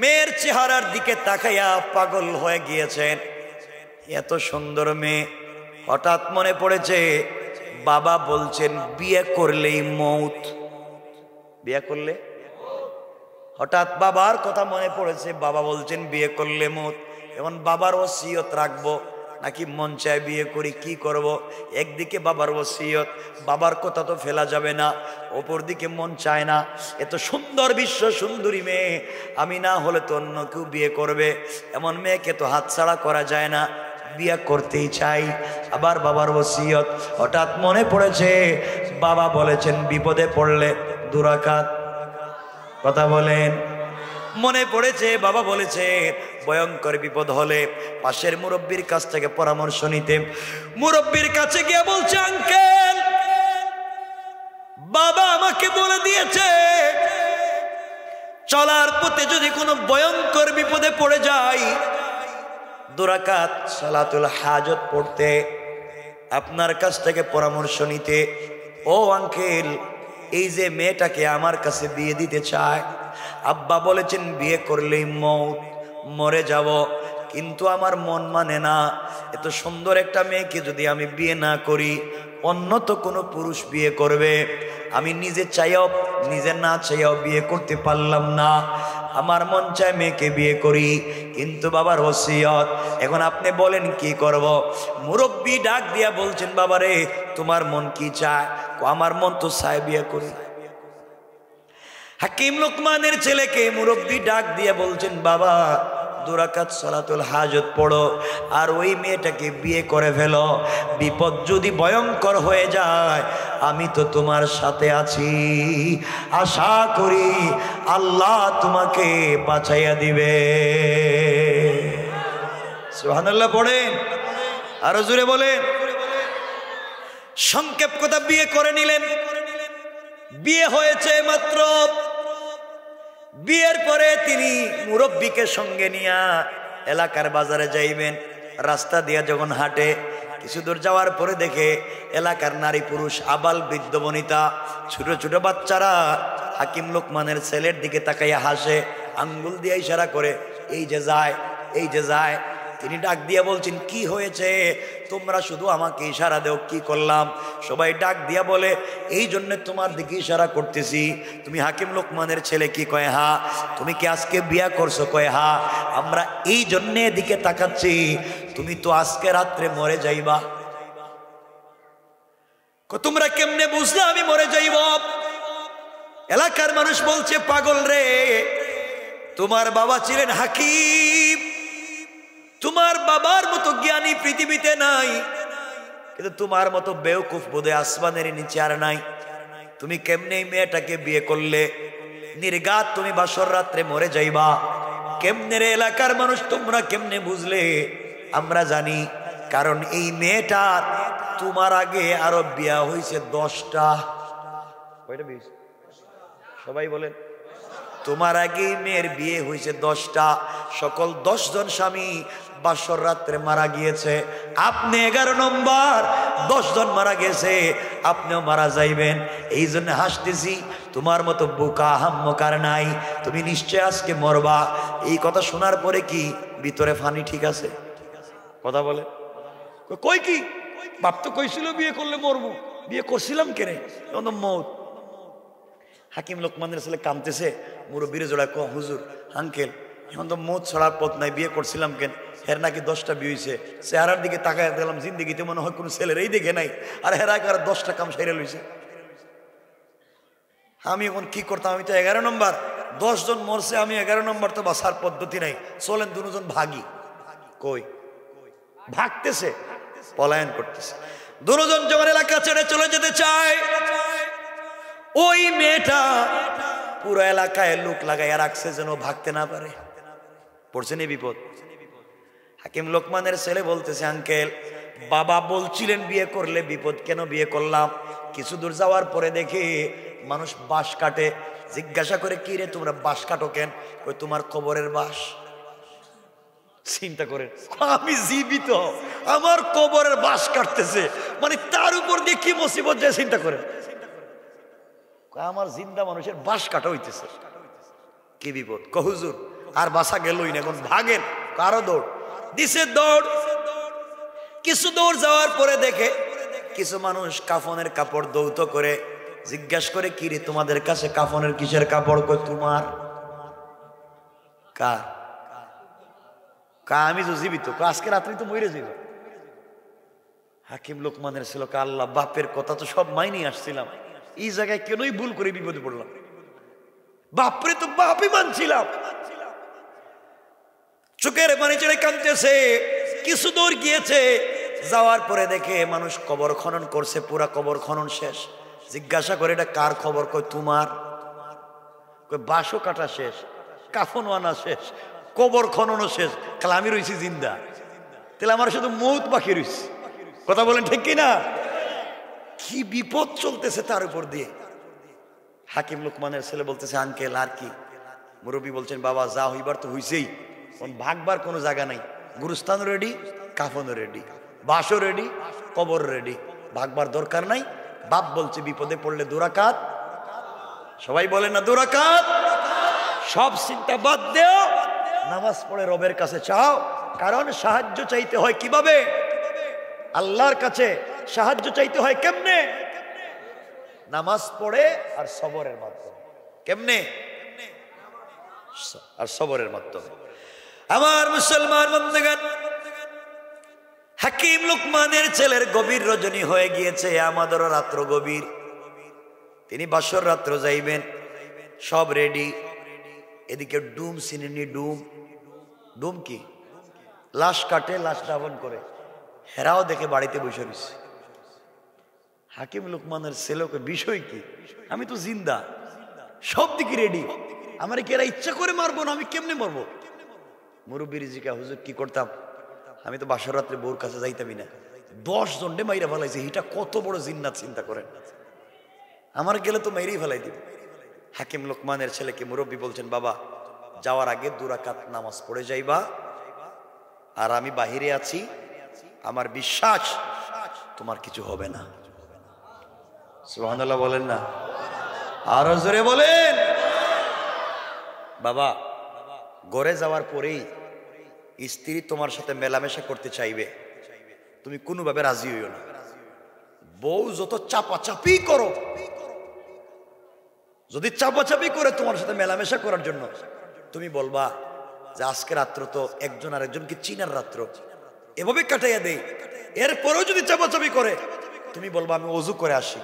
মেয়ের চেহারার দিকে তাকাইয়া পাগল হয়ে গিয়েছেন। এত সুন্দর মেয়ে। হঠাৎ মনে পড়েছে, বাবা বলছেন বিয়ে করলেই মৌত। বিয়ে করলে, হঠাৎ বাবার কথা মনে পড়েছে, বাবা বলছেন বিয়ে করলে মৌত। এখন বাবার ওসিয়ত রাখবো নাকি মন চায় বিয়ে করি, কি করব? একদিকে বাবার ওসিয়ত, বাবার কথা তো ফেলা যাবে না, অপর দিকে মন চায় না। এত সুন্দর বিশ্ব সুন্দরী মেয়ে, আমি না হলে তো অন্য কেউ বিয়ে করবে, এমন মেয়েকে তো হাতছাড়া করা যায় না, বিয়ে করতেই চাই। আবার বাবার ওসিয়ত। হঠাৎ মনে পড়েছে, বাবা বলেছেন বিপদে পড়লে 2 রাকাত। কথা বলেন। মনে পড়েছে, বাবা বলেছে ভয়ঙ্কর বিপদ হলে পাশের মুরব্বীর কাছ থেকে পরামর্শ নিতে। মুরব্বীর কাছে গিয়ে বলছে, আঙ্কেল, বাবা আমাকে বলে দিয়েছে চলার পথে যদি কোনো ভয়ঙ্কর বিপদে পড়ে যাই, 2 রাকাত সালাতুল হাজত পড়তে, আপনার কাছ থেকে পরামর্শ নিতে। ও আঙ্কেল, এই যে মেয়েটাকে আমার কাছে বিয়ে দিতে চায়, আব্বা বলেছেন বিয়ে করলেই মৌত, মরে যাব, কিন্তু আমার মন মানে না। এত সুন্দর একটা মেয়েকে যদি আমি বিয়ে না করি, অন্য তো কোনো পুরুষ বিয়ে করবে, আমি নিজে চাইও নিজে না চাইও বিয়ে করতে পারলাম না। আমার মন চায় মেয়েকে বিয়ে করি, কিন্তু বাবার ওসিয়ত। এখন আপনি বলেন কি করব? মুরব্বী ডাক দিয়া বলছেন, বাবারে তোমার মন কি চায়? আমার মন তো চায় বিয়ে করি। হাকিম লোকমানের ছেলেকে মুরব্বী ডাক দিয়ে বলছেন, বাবা 2 রাকাত সালাতুল হাজত পড়ো আর ওই মেয়েটাকে বিয়ে করে ফেলো। বিপদ যদি ভয়ঙ্কর হয়ে যায়, আমি তো তোমার সাথে আছি, আশা করি আল্লাহ তোমাকে বাঁচাইয়া দিবে। সুবহানাল্লাহ পড়েন, আরো জোরে বলেন। সংক্ষেপ কথা, বিয়ে করে নিলেন। বিয়ে হয়েছে মাত্র। বিয়ের পরে তিনি মুরব্বীকে সঙ্গে নিয়ে এলাকার বাজারে যাইবেন। রাস্তা দিয়া যখন হাঁটে, কিছু দূর যাওয়ার পরে দেখে এলাকার নারী পুরুষ আবাল বৃদ্ধ বনিতা ছোট ছোট বাচ্চারা হাকিম লোকমানের ছেলের দিকে তাকাইয়া হাসে, আঙ্গুল দিয়ে ইশারা করে এই যে যায়, এই যে যায়। তিনি ডাক দিয়া বলছেন কি হয়েছে, তোমরা শুধু আমাকে ইশারা দেও, কি করলাম? সবাই ডাক দিয়া বলে এই জন্য তোমার দিকে ইশারা করতেছি। তুমি হাকিম লোকমানের ছেলে? কি কয় হা। তুমি কি আজকে বিয়া করছো? কয় হা। আমরা এই জন্য এদিকে তাকাচ্ছি, তুমি তো আজকে রাত্রে মরে যাইবা। তোমরা কেমনে বুঝলে আমি মরে যাইব? এলাকার মানুষ বলছে পাগল রে, তোমার বাবা ছিলেন হাকিম, তোমার বাবার মতো জ্ঞানী পৃথিবীতে নাই, কিন্তু তোমার মতো বেওকুফ বোধহয় আসমানের নিচে আর নাই। তুমি কেমনে এই মেয়েটাকে বিয়ে করলে? নির্ঘাত তুমি বাসর রাত্রে মরে যাইবা। কেমনে রে এলাকার মানুষ, তোমরা কেমনে বুঝলে? আমরা জানি, কারণ এই মেয়েটার তোমার আগে আরো বিয়া হয়েছে 10টা। সবাই বলেন, তোমার আগে মেয়ের বিয়ে হয়েছে 10টা। সকল 10 জন স্বামী বাসর রাত্রে মারা গিয়েছে। আপনি 11 নম্বর, 10 জন মারা গেছে, আপনিও মারা যাইবেন। এই জন্য হাসতেছি, তোমার মতো বোকা হাম্মকার নাই, তুমি নিশ্চয় আজকে মরবা। এই কথা শোনার পরে কি ভিতরে ফানি ঠিক আছে? কথা বলে কই কি বাপ তো কইছিল বিয়ে করলে মরবো, বিয়ে করছিলাম কেনে? মৌত। হাকিম লোকমানের ছেলে কামতেছে, মুরব্বীরে জোড়া ক হুজুর আঙ্কেল এখন তো মৌত ছড়ার পথ নাই, বিয়ে করছিলাম কেন? হের নাকি 10টা বিয়ে হয়েছে। চেহারার দিকে তাকায় দিলাম, জিন্দিগিতে মনে হয় কোনো ছেলের এই দেখে নাই, আর হেরা আর 10টা কাম সেরে লইছে। আমি এখন কি করতাম? আমি তো 11 নম্বর, 10 জন মরছে, আমি 11 নম্বর, তো বাসার পদ্ধতি নাই। চলেন দুজন ভাগি। কই ভাগতেছে, পলায়ন করতেছে। দুজন যখন এলাকা ছেড়ে চলে যেতে চায়, ওই মেয়েটা পুরো এলাকায় লোক লাগাইয়া রাখছে যেন ভাগতে না পারে। পড়ছে নি বিপদ। হাকিম লোকমানের ছেলে বলতেছে আঙ্কেল, বাবা বলছিলেন বিয়ে করলে বিপদ, কেন বিয়ে করলাম? কিছু দূর যাওয়ার পরে দেখে মানুষ বাঁশ কাটে। জিজ্ঞাসা করে কি রে তোমরা বাঁশ কাটো কেন? কই তোমার কবরের বাঁশ। চিন্তা করেন, আমি জীবিত, আমার কবরের বাঁশ কাটতেছে, মানে তার উপর দিয়ে কি মুসিবত যায় চিন্তা করেন। আমার জিন্দা মানুষের বাঁশ কাটা হইতেছে, কি বিপদ। হুজুর আর বাসা গেলই না, এখন ভাগেন। কারো দৌড় দিছে, দৌড়। কিছু দৌড় যাওয়ার পরে দেখে কিছু মানুষ কাফনের কাপড় দৌত করে। জিজ্ঞাসা করে কি রে তোমাদের কাছে কাফনের কিসের কাপড়? কই তোমার। কার? আমি তো জীবিত, আজকে রাত্রি তো মরে যাইব। হাকিম লোকমানের ছিল আল্লাহ, বাপের কথা তো সব মাইনে আসছিলাম, এই জায়গায় কেনই ভুল করে বিপদে পড়লাম? বাপরে তো বাপই মানছিলাম। চোখের পানি ছেড়ে কাঁদতেছে। কিছু দূর গিয়েছে, যাওয়ার পরে দেখে মানুষ কবর খনন করছে, পুরা কবর খনন শেষ। জিজ্ঞাসা করে এটা কার খবর? কই তোমার। কই বাঁশও কাটা শেষ, কাফনও আনা শেষ, কবর খননও শেষ, তাহলে আমি রয়েছি জিন্দা, তাহলে আমার শুধু মৌত বাকি রয়েছে। কথা বলেন ঠিক কিনা? কি বিপদ চলতেছে তার উপর দিয়ে। হাকিম লোকমানের ছেলে বলতেছে আঙ্কেল আর কি? মুরব্বী বলছেন বাবা যা হইবার তো হইছেই, ভাগবার কোনো জায়গা নাই। গুরুস্থানও রেডি, কাফনও রেডি, বাসও রেডি, কবর রেডি, ভাগবার দরকার নাই। বাপ বলছে বিপদে পড়লে 2 রাকাত, সবাই বলে না 2 রাকাত, সব চিন্তা বাদ দেও, নামাজ পড়ে রবের কাছে চাও। কারণ সাহায্য চাইতে হয় কিভাবে? আল্লাহর কাছে। সাহায্য চাইতে হয় কেমনে? নামাজ পড়ে আর সবরের মাধ্যমে। কেমনে? আর সবরের মাধ্যমে। আমার মুসলমান বন্ধুগণ, হাকিম লোকমানের ছেলের গভীর রজনী হয়ে গিয়েছে, আমাদেরও রাত্র গভীর। তিনি বাসর রাত্র যাইবেন, সব রেডি। এদিকে ডুম সিনেনি, ডুম। ডুম কি? লাশ কাটে, লাশ দাফন করে। হেরাও দেখে বাড়িতে বসে রয়েছে। হাকিম লোকমানের ছেলেকে বিষয় কি? আমি তো জিন্দা, সব দিকে রেডি, আমার কি এরা ইচ্ছা করে মারবো না? আমি কেমনে মারবো? মুরব্বীর জিকা হুজুর কি করতাম? আমি তো বাসর রাত্রে বউর কাছে যাইতামই না। 10 জনডে মাইরা ফেলাইছে, এটা কত বড় জিন্নাত চিন্তা করেন। আমার গেলে তো মেরেই ফেলাই দিব। হাকিম লোকমানের ছেলেকে মুরব্বী বলছেন বাবা যাওয়ার আগে 2 রাকাত নামাজ পড়ে যাইবা, আর আমি বাহিরে আছি, আমার বিশ্বাস তোমার কিছু হবে না। সুবহানাল্লাহ বলেন না, আরো জোরে বলেন। বাবা, ঘরে যাওয়ার পরেই স্ত্রী তোমার সাথে মেলামেশা করতে চাইবে, তুমি কোনোভাবে রাজি হইও না। বউ যত চাপাচাপি করো, যদি চাপাচাপি করে তোমার সাথে মেলামেশা করার জন্য, তুমি বলবা যে আজকে রাত্র তো একজন আরেকজনকে চিনার রাত্র, এভাবে কাটাইয়া দেই। এরপরেও যদি চাপাচাপি করে, তুমি বলবা আমি অজু করে আসি,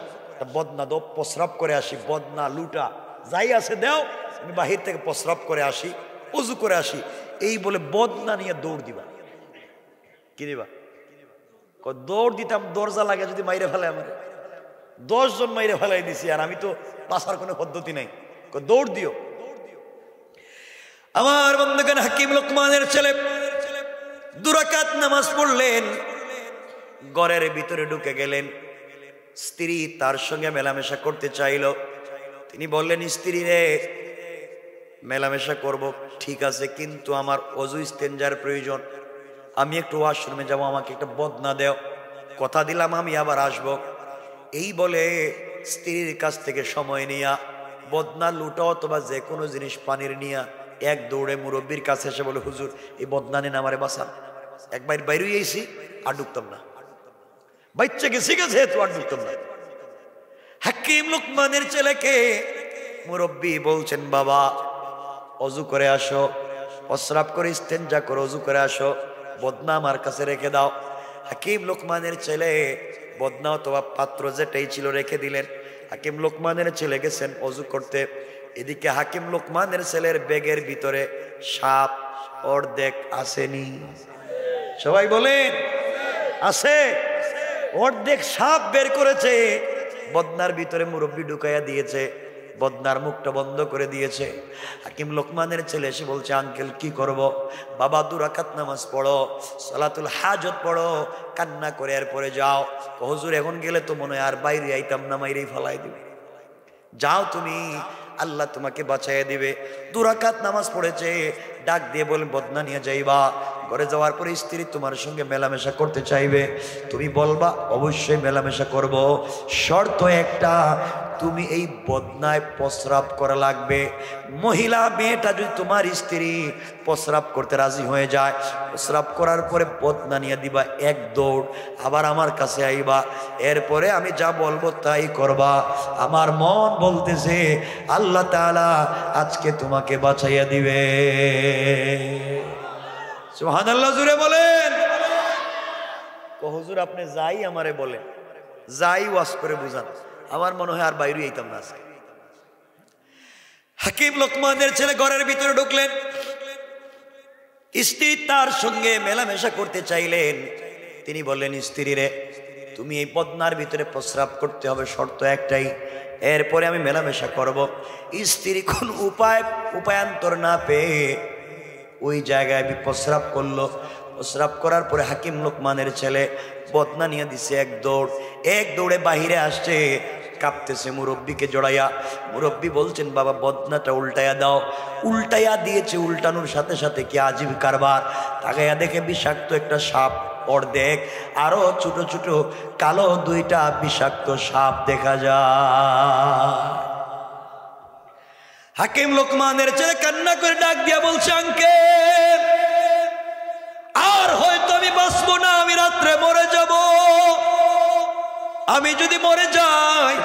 বদনা দো, প্রস্রাব করে আসি, বদনা লুটা যাই আছে দেও, আমি বাহির থেকে প্রস্রাব করে আসি, অজু করে আসি, এই বলে বদনা নিয়ে দৌড় দিবা। কি দিবা? দৌড় দিতাম, দরজা লাগে যদি মাইরে ফেলে, আমার 10 জন মাইরে ফেলাই দিছি, আর আমি তো বাঁচার কোনো পদ্ধতি নাই, দৌড় দিও। আমার বন্ধুগণ, হাকিম লোকমানের ছেলে 2 রাকাত নামাজ পড়লেন, ঘরের ভিতরে ঢুকে গেলেন। স্ত্রী তার সঙ্গে মেলামেশা করতে চাইল। তিনি বললেন, স্ত্রী রে, মেলামেশা করব ঠিক আছে, কিন্তু আমার অজু ইস্তেঞ্জার প্রয়োজন, আমি একটু ওয়াশরুমে যাবো, আমাকে একটা বদনা দেও, কথা দিলাম আমি আবার আসব। এই বলে স্ত্রীর কাছ থেকে সময় নিয়া বদনা লুটা অথবা যে কোনো জিনিস পানির নিয়া এক দৌড়ে মুরব্বীর কাছে এসে বলে, হুজুর এই বদনা নেন, আমারে বাঁচান। একবার বাইরে এসি, আর ঢুকতাম না, বাচ্চা গেছি গেছে, তো আর ঢুকতাম না। হাকিম লোকমানের ছেলেকে মুরব্বী বলছেন, বাবা অজু করে আসো, প্রস্রাব করে ইস্তেঞ্জা করে অজু করে আসো, বদনা আমার কাছে রেখে দাও। হাকিম লোকমানের ছেলে বদনা অথবা পাত্র যেটাই ছিল রেখে দিলেন। হাকিম লোকমানের ছেলে গেছেন অজু করতে। এদিকে হাকিম লোকমানের ছেলের ব্যাগের ভিতরে সাপ অর্ধেক আসেনি। সবাই বলেন আছে। অর্ধেক সাপ বের করেছে, বদনার ভিতরে মুরব্বী ঢুকাইয়া দিয়েছে, বদনার মুখটা বন্ধ করে দিয়েছে। হাকিম লোকমানের ছেলে এসে বলছে, আঙ্কেল কি করব? বাবা 2 রাকাত নামাজ পড়ো, সালাতুল হাজত পড়ো, কান্না করে এরপরে যাও। হুজুর এখন গেলে তো মনে হয় আর বাইরে আইতাম না, মাইরেই ফেলাই দিবে, যাও তুমি, আল্লাহ তোমাকে বাঁচাইয়া দিবে। 2 রাকাত নামাজ পড়েছে, ডাক দিয়ে বলেন, বদনা নিয়ে যাইবা। ঘরে যাওয়ার পরে স্ত্রী তোমার সঙ্গে মেলামেশা করতে চাইবে, তুমি বলবা অবশ্যই মেলামেশা করব, শর্ত একটা, তুমি এই বদনায় প্রস্রাব করা লাগবে। মহিলা মেয়েটা যদি তোমার স্ত্রী প্রস্রাব করতে রাজি হয়ে যায়, প্রস্রাব করার পরে বদনা নিয়ে দিবা এক দৌড়, আবার আমার কাছে আইবা, এরপরে আমি যা বলবো তাই করবা। আমার মন বলতেছে আল্লাহ তাআলা আজকে তোমাকে বাঁচাইয়া দিবে। সুবহানাল্লাহ জুড়ে বলেন। হুজুর আপনি যাই আমারে বলেন, যাই ওয়াজ করে বুঝান, আমার মনে হয় আর বাইরে আইতাম না আজকে। হাকিম লোকমানের ছেলে ঘরের ভিতরে ঢুকলেন, স্ত্রী তার সঙ্গে মেলামেশা করতে চাইলেন। তিনি বললেন, স্ত্রী রে, তুমি এই বদনার ভিতরে প্রস্রাব করতে হবে, শর্ত একটাই, এরপরে আমি মেলামেশা করব। স্ত্রী কোন উপায়ান্তর না পেয়ে ওই জায়গায় প্রস্রাব করলো। প্রস্রাব করার পরে হাকিম লোকমানের ছেলে বদনা নিয়ে দিছে এক দৌড়ে বাহিরে আসছে, কাঁপতেছে মুরব্বীকে জড়াইয়া। মুরব্বী বলছেন, বাবা বদনাটা উল্টাইয়া দাও। উল্টাইয়া দিয়েছে, উল্টানোর সাথে সাথে কি আজীব কারবার, তাকাইয়া দেখে বিষাক্ত একটা সাপ অর্ধেক, আরো ছোট ছোট কালো 2টা বিষাক্ত সাপ দেখা যায়। হাকিম লোকমানের ছেলে কান্না করে ডাক দিয়া বলছে, আঙ্কেল আর হয়তো আমি বাঁচবো না, আমি রাত্রে মরে যাব। আমি যদি মরে যাই,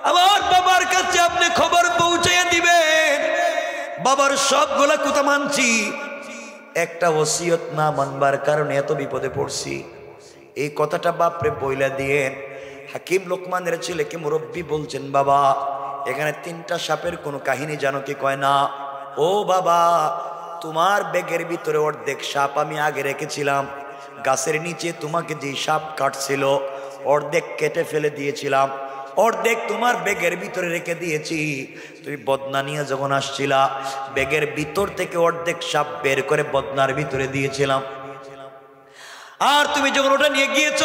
আমার বাবার কাছে আপনি খবর পৌঁছাইয়া দিবেন। বাবার সবগুলা কথা মানছি, একটা ওসিয়ত না মানবার কারণে এত বিপদে পড়ছি, এই কথাটা বাপরে বইলা দিয়েন। হাকিম লোকমানের ছেলেকে মুরব্বী বলছেন, বাবা এখানে 3টা সাপের কোনো কাহিনী জানো কি? কয় না। ও বাবা, তোমার ব্যাগের ভিতরে অর্ধেক সাপ আমি আগে রেখেছিলাম, গাছের নিচে তোমাকে যে সাপ কাটছিল অর্ধেক কেটে ফেলে দিয়েছিলাম, অর্ধেক তোমার ব্যাগের ভিতরে রেখে দিয়েছি। তুমি বদনা নিয়ে যখন আসছিলা, ব্যাগের ভিতর থেকে অর্ধেক সাপ বের করে বদনার ভিতরে দিয়েছিলাম। আর তুমি যখন ওটা নিয়ে গিয়েছ,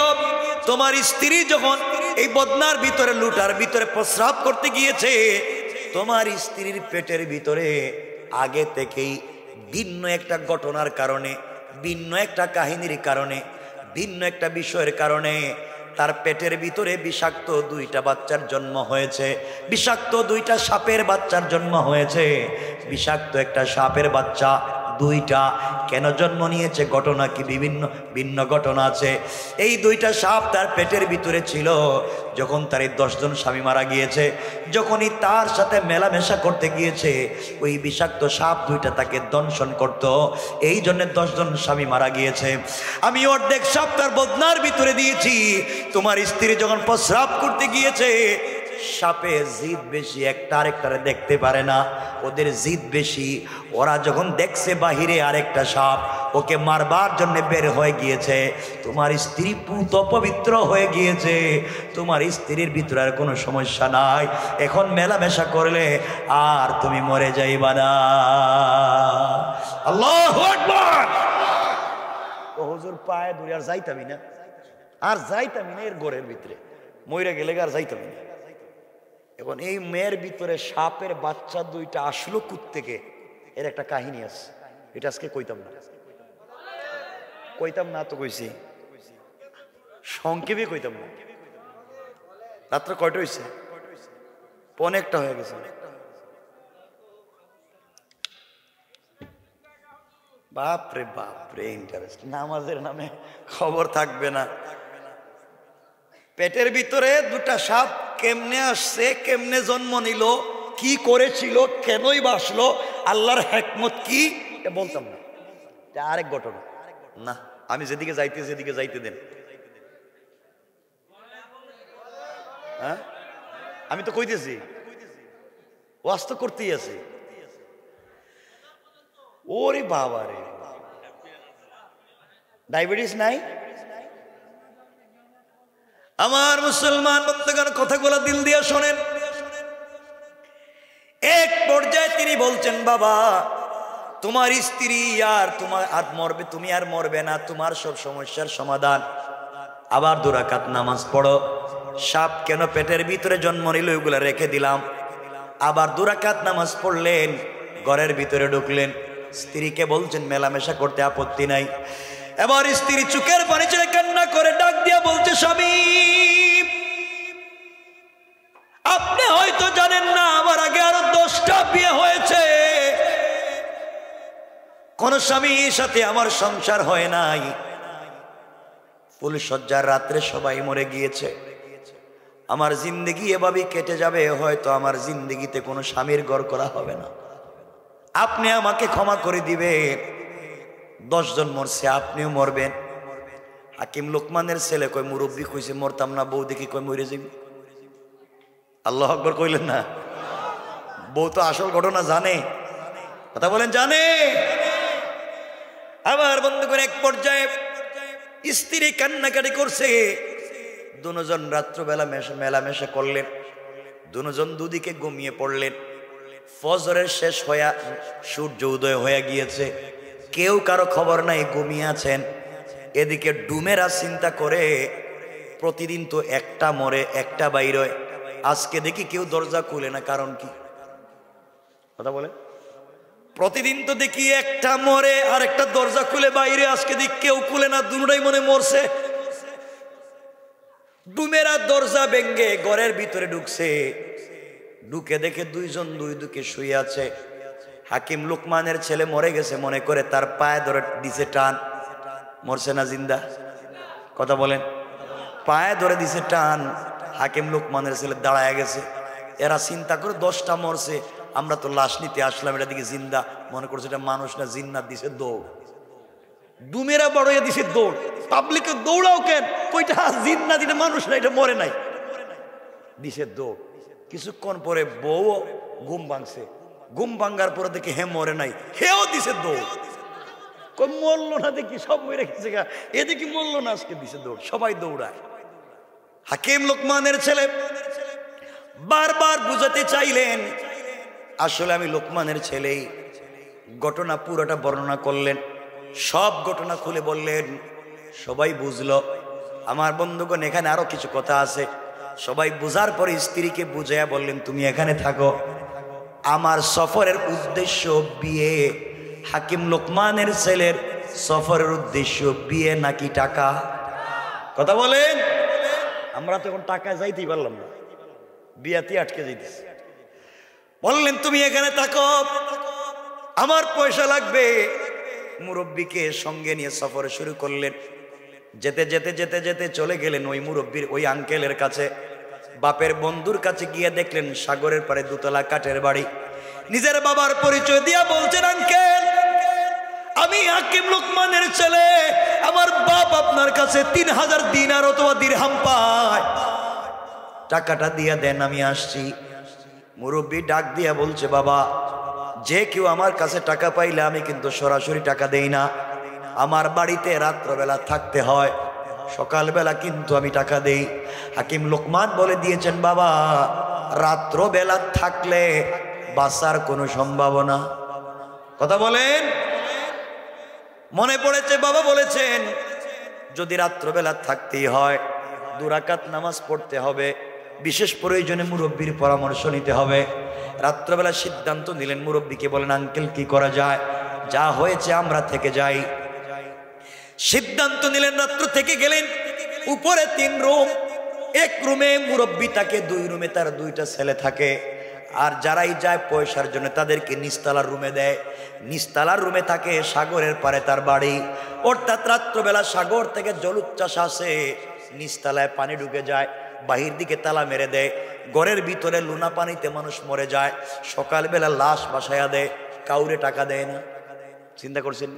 তোমার স্ত্রী যখন এই বদনার ভিতরে লুটার ভিতরে প্রস্রাব করতে গিয়েছে, তোমার স্ত্রীর পেটের ভিতরে আগে থেকেই ভিন্ন একটা ঘটনার কারণে, ভিন্ন একটা কাহিনীর কারণে, ভিন্ন একটা বিষয়ের কারণে তার পেটের ভিতরে বিষাক্ত দুইটা বাচ্চার জন্ম হয়েছে, বিষাক্ত দুইটা সাপের বাচ্চার জন্ম হয়েছে। বিষাক্ত একটা সাপের বাচ্চা দুইটা কেন জন্ম নিয়েছে, ঘটনা কি ভিন্ন ঘটনা আছে। এই দুইটা সাপ তার পেটের ভিতরে ছিল যখন তার 10 জন স্বামী মারা গিয়েছে। যখনই তার সাথে মেলামেশা করতে গিয়েছে ওই বিষাক্ত সাপ দুইটা তাকে দংশন করত, এই জন্য 10 জন স্বামী মারা গিয়েছে। আমি অর্ধেক সাপ তার বদনার ভিতরে দিয়েছি। তোমার স্ত্রী যখন প্রস্রাব করতে গিয়েছে, সাপে জিদ বেশি, একটা আরেকটারে দেখতে পারে না, ওদের জিদ বেশি। ওরা যখন দেখছে বাহিরে আরেকটা সাপ ওকে মারবার জন্য বের হয়ে গিয়েছে, তোমার স্ত্রী পুত পবিত্র হয়ে গিয়েছে, তোমার স্ত্রীর ভিতরে আর কোনো সমস্যা নাই। এখন মেলামেশা করলে আর তুমি মরে যাইবা না। আল্লাহু আকবার। ও হুজুর পায়ে ধরে আর যাইতামি না, আর যাইতামি না এর ঘরের ভিতরে, মইরা গেলে আর যাইতামি না। এখন এই মেয়ের ভিতরে সাপের বাচ্চা দুইটা আসলো কুত্তেকে, এর একটা কাহিনী আছে, এটা আজকে কইতাম না তো কইছি, সংক্ষেপে কইতাম না। রাত্র কয়টা হয়েছে? 1:45 হয়ে গেছে। বাপরে বাপরে, ইন্টারেস্ট। নামাজের নামে খবর থাকবে না। পেটের ভিতরে দুটা সাপ কেমনে আসছে, কেমনে জন্ম নিল, কি করেছিল, কেনই বাসলো, আল্লাহর হিকমত কি, এটা বলতাম না। এটা আরেক ঘটনা না। আমি যেদিকে যাইতে দেন। হ্যাঁ, আমি তো কইতেছি, ওয়াজ তো করতেই আছে। ওরে বাবা রে, ডায়াবেটিস নাই? আমার মুসলমান বন্ধুগণ, কথাগুলো দিল দিয়ে শোনেন। এক পর্যায়ে তিনি বলছেন, বাবা তোমার স্ত্রী আর তোমার আর মরবে, তুমি আর মরবে না, তোমার সব সমস্যার সমাধান। আবার 2 রাকাত নামাজ পড়ো। সাপ কেন পেটের ভিতরে জন্ম নিল ওইগুলা রেখে দিলাম। আবার 2 রাকাত নামাজ পড়লেন, ঘরের ভিতরে ঢুকলেন, স্ত্রীকে বলছেন মেলামেশা করতে আপত্তি নাই। এবার স্ত্রী চোখের পানি ছেড়ে কান্না করে ডাক দিয়া বলছে, স্বামী আপনি হয়তো জানেন না আমার আগে আরো 10টা বিয়ে হয়েছে, কোন স্বামীর সাথে আমার সংসার হয় নাই। ফুলসজ্জার রাত্রে সবাই মরে গিয়েছে, আমার জিন্দেগি এভাবেই কেটে যাবে, হয়তো আমার জিন্দেগিতে কোনো স্বামীর ঘর করা হবে না। আপনি আমাকে ক্ষমা করে দিবেন। 10 জন মরছে, আপনিও মরবেন। হাকিম লোকমানের ছেলে কয়, মুরব্বী কইছে মরতাম না, বউ দেখি কয় মরে যাবি। আল্লাহু আকবার কইলেন না? বউ তো আসল ঘটনা জানে, কথা বলেন জানে। আবার বন্ধু করে এক পর্যায়ে স্ত্রী কান্নাকাটি করছে। 2 জন রাত্রবেলা মেলামেশা করলেন, 2 জন দুদিকে ঘুমিয়ে পড়লেন। ফজরের শেষ হইয়া সূর্য উদয় হয়ে গিয়েছে, কেউ কারো খবর নাই, ঘুমিয়ে আছেন। এদিকে ডুমেরা চিন্তা করে, প্রতিদিন তো একটা মরে একটা বাইর হয়, আজকে দেখি কেউ দরজা খুলে না, কারণ কি? কথা বলে, প্রতিদিন তো দেখি একটা মরে আর একটা দরজা খুলে বাইরে, আজকে দেখি কেউ খুলে না, দুটাই মনে মরছে। ডুমেরা দরজা ভেঙ্গে ঘরের ভিতরে ঢুকছে, ঢুকে দেখে 2 জন 2 দিকে শুয়ে আছে। হাকিম লোকমানের ছেলে মরে গেছে মনে করে তার পায়ে ধরে দিছে টান। মরছে না জিন্দা? কথা বলেন, পায়ে ধরে দিছে টান। হাকিম লোকমানের ছেলে দাঁড়ায় গেছে। এরা চিন্তা করে 10টা মরছে, আমরা তো লাশ নিতে আসলাম, এটা দিকে জিন্দা মনে করছে, এটা মানুষ না জিন্নাত, দিছে দৌড়। ডুমেরা বড়ইয়া দিছে দৌড়। পাবলিকে দৌড়াও কেন? কইটা জিন্নাত, এটা মানুষ না, এটা মরে নাই, দিছে দৌড়। কিছুক্ষণ পরে বউ ঘুম ভাঙছে, ঘুম ভাঙ্গার পরে দেখি হে মরে নাই, হেও দিছে দৌড়। কই মরলো না দেখি, সব মরে গেছে গা, এ দেখি মরলো না, আজকে দিছে দৌড়। সবাই দৌড়ায়। হাকিম লোকমানের ছেলে বারবার বুঝাতে চাইলেন, আসলে আমি লোকমানের ছেলেই। ঘটনা পুরোটা বর্ণনা করলেন, সব ঘটনা খুলে বললেন, সবাই বুঝলো। আমার বন্ধুগণ, এখানে আরো কিছু কথা আছে। সবাই বুঝার পরে স্ত্রীকে বুঝাইয়া বললেন, তুমি এখানে থাকো, আমার সফরের উদ্দেশ্য বিয়ে। হাকিম লোকমানের ছেলের সফরের উদ্দেশ্য বিয়ে নাকি টাকা? কথা বলেন। আমরা তো এখন টাকায় যাইতেই পারলাম না, বিয়াতে আটকে যাইতেছি। বললেন তুমি এখানে থাকো, আমার পয়সা লাগবে। মুরব্বীকে সঙ্গে নিয়ে সফর শুরু করলেন। যেতে যেতে যেতে যেতে চলে গেলেন ওই মুরব্বীর ওই আঙ্কেলের কাছে। বাপের বন্ধুর কাছে গিয়ে দেখলেন সাগরের পাড়ে দুতলা কাঠের বাড়ি। নিজের বাবার পরিচয় দিয়া বলছেন, আঙ্কেল আমি হাকিম লোকমানের ছেলে, আমার বাপ আপনার কাছে 3000 দিনার অথবা দিরহাম পায়, টাকাটা দিয়া দেন, আমি আসছি। মুরব্বী ডাক দিয়া বলছে, বাবা যে কেউ আমার কাছে টাকা পাইলে আমি কিন্তু সরাসরি টাকা দেই না, আমার বাড়িতে রাত্রবেলা থাকতে হয়, সকালবেলা কিন্তু আমি টাকা দেই। হাকিম লোকমান বলে দিয়েছেন, বাবা রাত্রবেলা থাকলে বাঁচার কোনো সম্ভাবনা। কথা বলেন, মনে পড়েছে বাবা বলেছেন যদি রাত্রবেলা থাকতেই হয় 2 রাকাত নামাজ পড়তে হবে, বিশেষ প্রয়োজনে মুরব্বীর পরামর্শ নিতে হবে। রাত্রবেলা সিদ্ধান্ত নিলেন, মুরব্বীকে বলেন, আঙ্কেল কি করা যায়, যা হয়েছে আমরা থেকে যাই। সিদ্ধান্ত নিলেন, রাত্র থেকে গেলেন। উপরে 3 রুম, 1 রুমে মুরব্বী থাকে, 2 রুমে তার 2টা ছেলে থাকে। আর যারাই যায় পয়সার জন্য তাদেরকে নিচতলার রুমে দেয়। নিচতলার রুমে থাকে, সাগরের পারে তার বাড়ি। অর্থাৎ রাত্রবেলা সাগর থেকে জলোচ্ছ্বাস আসে, নিচতলায় পানি ঢুকে যায়, বাহির দিকে তালা মেরে দেয়, ঘরের ভিতরে লুনা পানিতে মানুষ মরে যায়, সকালবেলা লাশ বাসায়া দেয়, কাউরে টাকা দেয় না। চিন্তা করছেন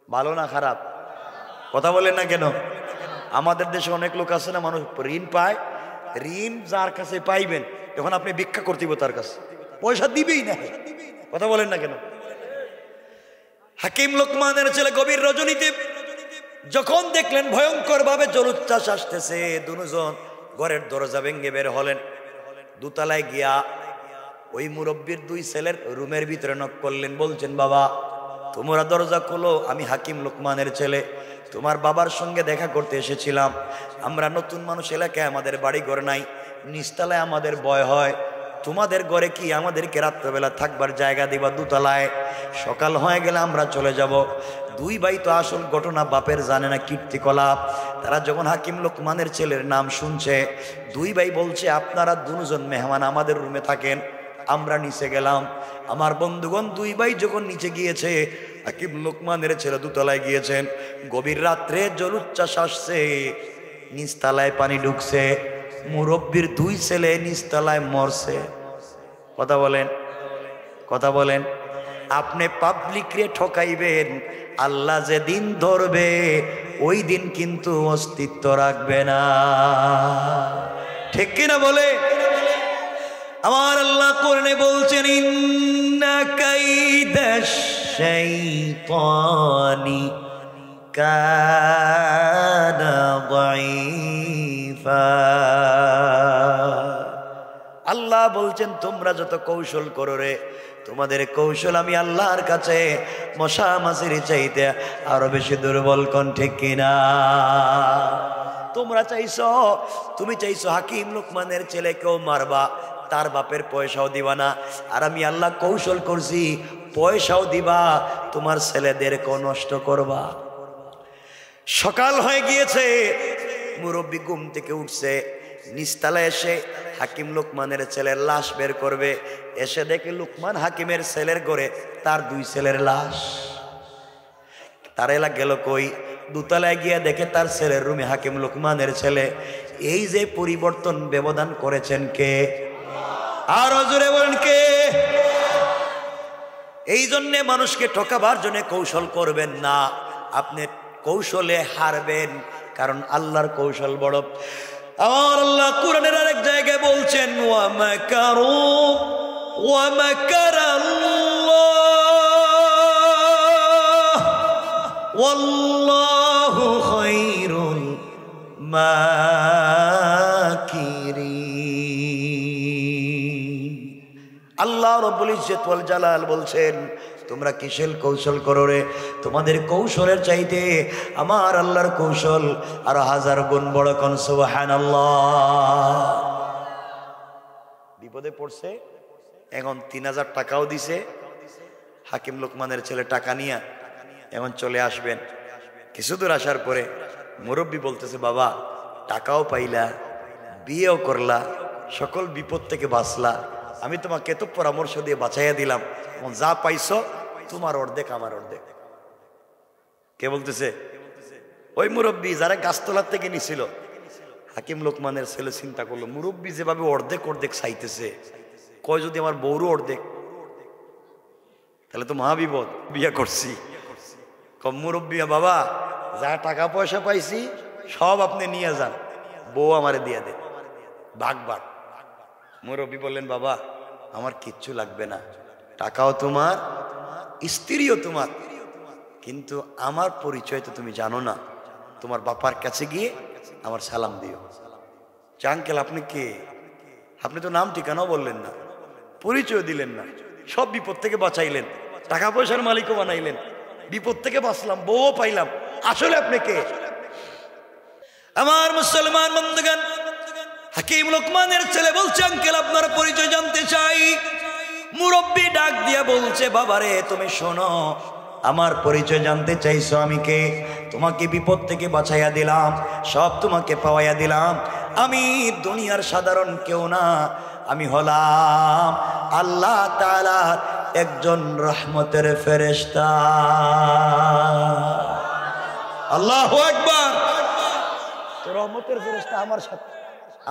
ভালো না খারাপ? কথা বলেন না কেন? আমাদের দেশে অনেক লোক আছে না, মানুষ ঋণ পায়, ঋণ যার কাছে পাইবেন এখন আপনি ভিক্ষা করতে হবে, তার কাছে পয়সা দিবেই না। কথা বলেন না কেন? হাকিম লোকমানের ছেলে গভীর রজনীতে যখন দেখলেন ভয়ঙ্কর ভাবে জলোচ্ছ্বাস আসতেছে, দুজন ঘরের দরজা ভেঙে বের হলেন। দোতলায় গিয়া ওই মুরব্বীর 2 ছেলের রুমের ভিতরে নক করলেন, বলছেন, বাবা তোমরা দরজা খোলো, আমি হাকিম লোকমানের ছেলে, তোমার বাবার সঙ্গে দেখা করতে এসেছিলাম। আমরা নতুন মানুষ, এলাকায় আমাদের বাড়ি ঘর নাই, নিচতলায় আমাদের ভয় হয়, তোমাদের ঘরে কি আমাদেরকে রাত্রবেলা থাকবার জায়গা দিবা? দোতলায়, সকাল হয়ে গেলে আমরা চলে যাব। 2 ভাই তো আসল ঘটনা বাপের জানে না কীর্তিকলাপ। তারা যখন হাকিম লোকমানের ছেলের নাম শুনছে, 2 ভাই বলছে, আপনারা 2জন মেহমান আমাদের রুমে থাকেন, আমরা নিচে গেলাম। আমার বন্ধুগণ 2 ভাই যখন নিচে গিয়েছে, হাকিম লোকমানের ছেলে দোতলায় গিয়েছেন। গভীর রাত্রে জলোচ্ছ্বাস আসছে, নিচতলায় পানি ঢুকছে, মুরব্বীর 2 ছেলে নিচতলায় মরছে। কথা বলেন, কথা বলেন। আপনি পাবলিক রে ঠকাইবেন, আল্লাহ যে দিন ধরবে ওই দিন কিন্তু অস্তিত্ব রাখবে না। ঠিক কিনা বলে? আমার আল্লাহ কোরআনে বলছেন, ইন্না কাইদাশ শাইতানি কানা দাঈফা। আল্লাহ বলছেন, তোমরা যত কৌশল করো রে, তোমাদের কৌশল আমি আল্লাহর কাছে মশা মাছির চাইতে আরো বেশি দুর্বল। কোন ঠিক কিনা? তোমরা চাইছো, তুমি চাইছো হাকিম লোকমানের ছেলেকেও মারবা, তার বাপের পয়সাও দিবা না। আর আমি আল্লাহ কৌশল করছি, পয়সাও দিবা, তোমার ছেলেদেরকেও নষ্ট করবা। সকাল হয়ে গিয়েছে, মুরব্বী ঘুম থেকে উঠছে, নিচতলায় এসে হাকিম লোকমানের ছেলের লাশ বের করবে। এসে দেখে লোকমান হাকিমের ছেলের ঘরে তার 2 ছেলের লাশ। তার এলা গেল কই? দোতলায় গিয়ে দেখে তার ছেলের রুমে হাকিম লোকমানের ছেলে। এই যে পরিবর্তন ব্যবধান করেছেন কে? আর জোরে বলেন কে? এই জন্যে মানুষকে ঠকাবার জন্য কৌশল করবেন না, আপনি কৌশলে হারবেন, কারণ আল্লাহর কৌশল বড়। আমার আল্লাহ কোরআনের আরেক জায়গায় বলছেন, ওয়া মাকারু ওয়া মাকারাল্লাহ ওয়াল্লাহু খায়রুল মাকিরিন। আল্লাহ রাব্বুল ইজ্জত ওয়াল জালাল বলছেন, তোমরা কিসের কৌশল করো রে? তোমাদের কৌশলের চাইতে আমার আল্লাহর কৌশল আরো 1000 গুণ বড়। কোন সুবহানাল্লাহ। বিপদে পড়ছে, এখন 3000 টাকাও দিছে। হাকিম লোকমানের ছেলে টাকা নিয়ে এখন চলে আসবেন। কিছু দূর আসার পরে মুরব্বী বলতেছে, বাবা টাকাও পাইলা, বিয়েও করলা, সকল বিপদ থেকে বাঁচলা। আমি তোমাকে তো পরামর্শ দিয়ে বাঁচাইয়া দিলাম, যা পাইছো তোমার অর্ধেক আমার অর্ধেক। কে বলতেছে? ওই মুরব্বী যারা গাছতলার থেকে নিছিল। হাকিম লোকমানের ছেলে চিন্তা করলো, মুরব্বী যেভাবে অর্ধেক অর্ধেক চাইতেছে, কয় যদি আমার বউরও অর্ধেক, তাহলে তো মহাবিপদ। বিয়ে করছি, কম মুরব্বী, বাবা যা টাকা পয়সা পাইছি সব আপনি নিয়ে যান, বউ আমারে দিয়ে দেন, ভাগ ভাগ। মুরব্বী বললেন, বাবা আমার কিচ্ছু লাগবে না, টাকাও তোমার, স্ত্রীও তোমার, কিন্তু আমার পরিচয় তো তুমি জানো না, তোমার বাপার কাছে গিয়ে আমার সালাম দিও। আঙ্কেল আপনি কে? আপনি তো নাম ঠিকানাও বললেন না, পরিচয় দিলেন না, সব বিপদ থেকে বাঁচাইলেন, টাকা পয়সার মালিকও বানাইলেন, বিপদ থেকে বাঁচলাম, বউও পাইলাম, আসলে আপনি কে? আমার মুসলমান বন্ধুগণ, হাকিম লোকমানের ছেলে বলছে, আঙ্কেল আপনার পরিচয় জানতে চাই। মুরব্বী ডাক দিয়ে বলছে, বাবারে তুমি শোনো, আমার পরিচয় জানতে চাইছো আমি কে? তোমাকে বিপদ থেকে বাঁচাইয়া দিলাম, সব তোমাকে পাওয়াইয়া দিলাম। আমি দুনিয়ার সাধারণ কেউ না, আমি হলাম আল্লাহ তাআলার একজন রহমতের ফেরেশতা। আল্লাহু আকবার। তো রহমতের ফেরেশতা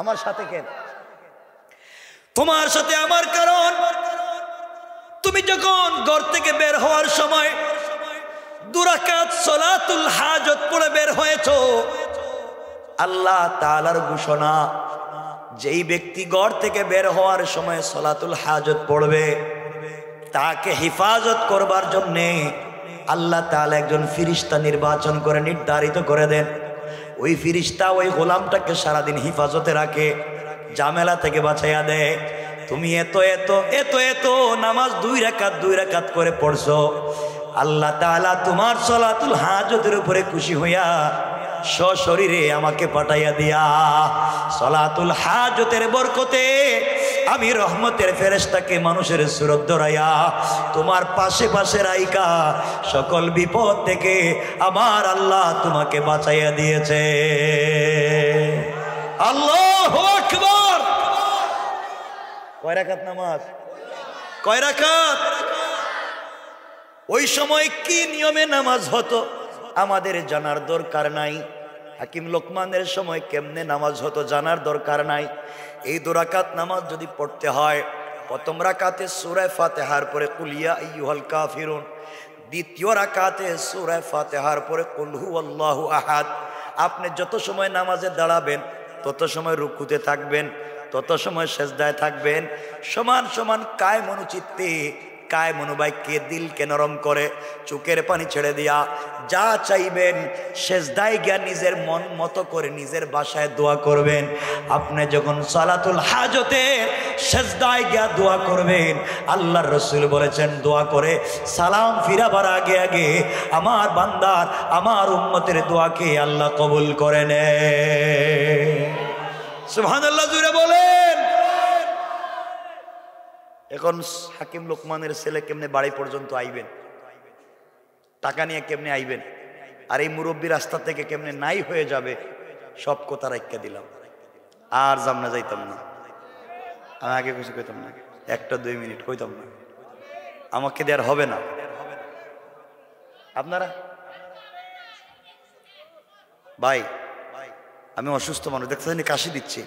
আমার সাথে কেন? তোমার সাথে আমার কারণ তুমি যখন ঘর থেকে বের হওয়ার সময় 2 রাকাত সালাতুল হাজত পড়ে বের হয়েছো। আল্লাহ তাআলার ঘোষণা, যেই ব্যক্তি ঘর থেকে বের হওয়ার সময় সালাতুল হাজত পড়বে, তাকে হেফাজত করবার জন্যে আল্লাহ তাআলা একজন ফেরেশতা নির্বাচন করে নির্ধারিত করে দেন। ওই ফেরেশতা ওই গোলামটাকে সারাদিন হেফাজতে রাখে, ঝামেলা থেকে বাঁচাইয়া দেয়। তুমি এত এত এত এত নামাজ 2 রাকাত করে পড়ছো, আল্লাহ তাআলা তোমার সালাতুল হাজতের উপরে খুশি হইয়া সশরীরে আমাকে পাঠাইয়া দিয়া সালাতুল হাজতের বরকতে আমি রহমতের ফেরেশতাকে মানুষের সুরত ধরাইয়া তোমার পাশে পাশে রাইকা সকল বিপদ থেকে আমার আল্লাহ তোমাকে বাঁচাইয়া দিয়েছে। আল্লাহু আকবার। কয় রাকাত নামাজ? কয় রাকাত? ওই সময় কি নিয়মে নামাজ হতো আমাদের জানার দরকার নাই। হাকিম লোকমানের সময় কেমনে নামাজ হতো জানার দরকার নাই। এই 2 রাকাত নামাজ যদি পড়তে হয়, প্রথম রাকাতে সূরা ফাতিহার পরে কুল ইয়া আইয়ুহাল কাফিরুন, দ্বিতীয় রাকাতে সূরা ফাতিহার পরে কুল হুয়াল্লাহু আহাদ। আপনি যত সময় নামাজে দাঁড়াবেন তত সময় রুকুতে থাকবেন, তত সময় সেজদায় থাকবেন, সমান সমান কায় মনোচিত্তে কায় মনোবাক্যে দিলকে নরম করে চোখের পানি ছেড়ে দিয়া যা চাইবেন সেজদায় গিয়া নিজের মন মতো করে নিজের বাসায় দোয়া করবেন। আপনি যখন সালাতুল হাজতে সেজদায় গিয়া দোয়া করবেন, আল্লাহর রাসূল বলেছেন দোয়া করে সালাম ফিরাবার আগে আগে আমার বান্দার আমার উম্মতের দোয়াকে আল্লাহ কবুল করে নেয়। সুবহানাল্লাহ জুড়ে বলেন। এখন হাকিম লোকমানের ছেলে কেমনে বাড়ি পর্যন্ত আইবেন, টাকা নিয়ে কেমনে আইবেন, আর এই মুরব্বী রাস্তা থেকে কেমনে নাই হয়ে যাবে, সব কথা রাইখা দিলাম। আর জামনা যাইতাম না, আমি আগে কিছু কইতাম না, 1-2 মিনিট কইতাম না, আমাকে দেয়ার হবে না। আপনারা ভাই, আমি অসুস্থ মানুষ, দেখতেছেন কাশি দিচ্ছি,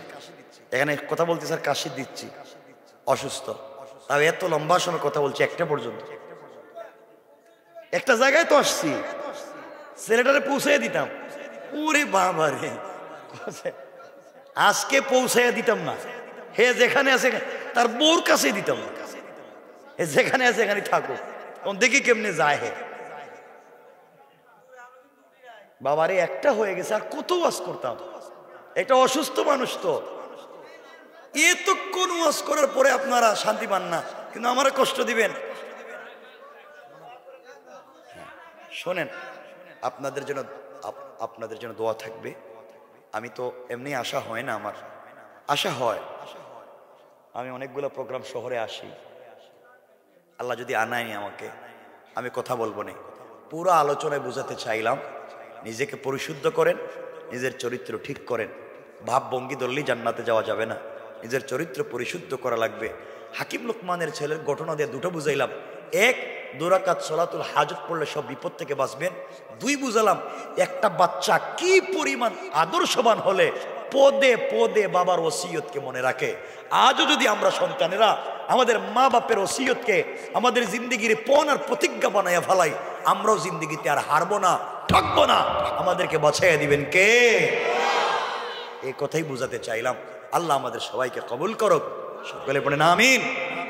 এখানে কথা বলতে স্যার কাশি দিচ্ছি, অসুস্থ, তাও এত লম্বা সময় কথা বলছি 1টা পর্যন্ত। একটা জায়গায় তো আসছি, ছেলেটারে পৌঁছে দিতাম, ওরে বাবা রে, আজকে পৌঁছে দিতাম না, হে যেখানে আছে তার বউর কাছে দিতাম না, হে যেখানে আছে এখানে থাকো, দেখি কেমনে যায়। হে বাবারে, একটা হয়ে গেছে, আর কত ওয়াজ করতাম, একটা অসুস্থ মানুষ তো, এতক্ষণ ওয়াজ করার পরে আপনারা শান্তি পান না, কিন্তু আমারা কষ্ট দিবেন। শোনেন, আপনাদের জন্য দোয়া থাকবে। আমি তো এমনি আশা হয় না, আমার আশা হয়, আমি অনেকগুলো প্রোগ্রাম শহরে আসি, আল্লাহ যদি আনায়নি আমাকে, আমি কথা বলবো না, পুরো আলোচনায় বোঝাতে চাইলাম নিজেকে পরিশুদ্ধ করেন, নিজের চরিত্র ঠিক করেন, ভাব ভঙ্গি ধরলেই জান্নাতে যাওয়া যাবে না, নিজের চরিত্র পরিশুদ্ধ করা লাগবে। হাকিম লোকমানের ছেলের ঘটনা দিয়ে দুটো বুঝাইলাম। এক, 2 রাকাত সলাতুল হাজত পড়লে সব বিপদ থেকে বাঁচবেন। 2 বুঝালাম একটা বাচ্চা কি পরিমাণ আদর্শবান হলে পদে পদে বাবার ওসিয়তকে মনে রাখে। আজও যদি আমরা সন্তানেরা আমাদের মা বাপের ওসিয়তকে আমাদের জিন্দিগির পণ আর প্রতিজ্ঞা বানাইয়া ফেলাই, আমরাও জিন্দিগিতে আর হারবো না, ঠকবো না। আমাদেরকে বাঁচাইয়া দিবেন কে? এই কথাই বুঝাতে চাইলাম। আল্লাহ আমাদের সবাইকে কবুল করুক। সকলে পড়েন আমিন।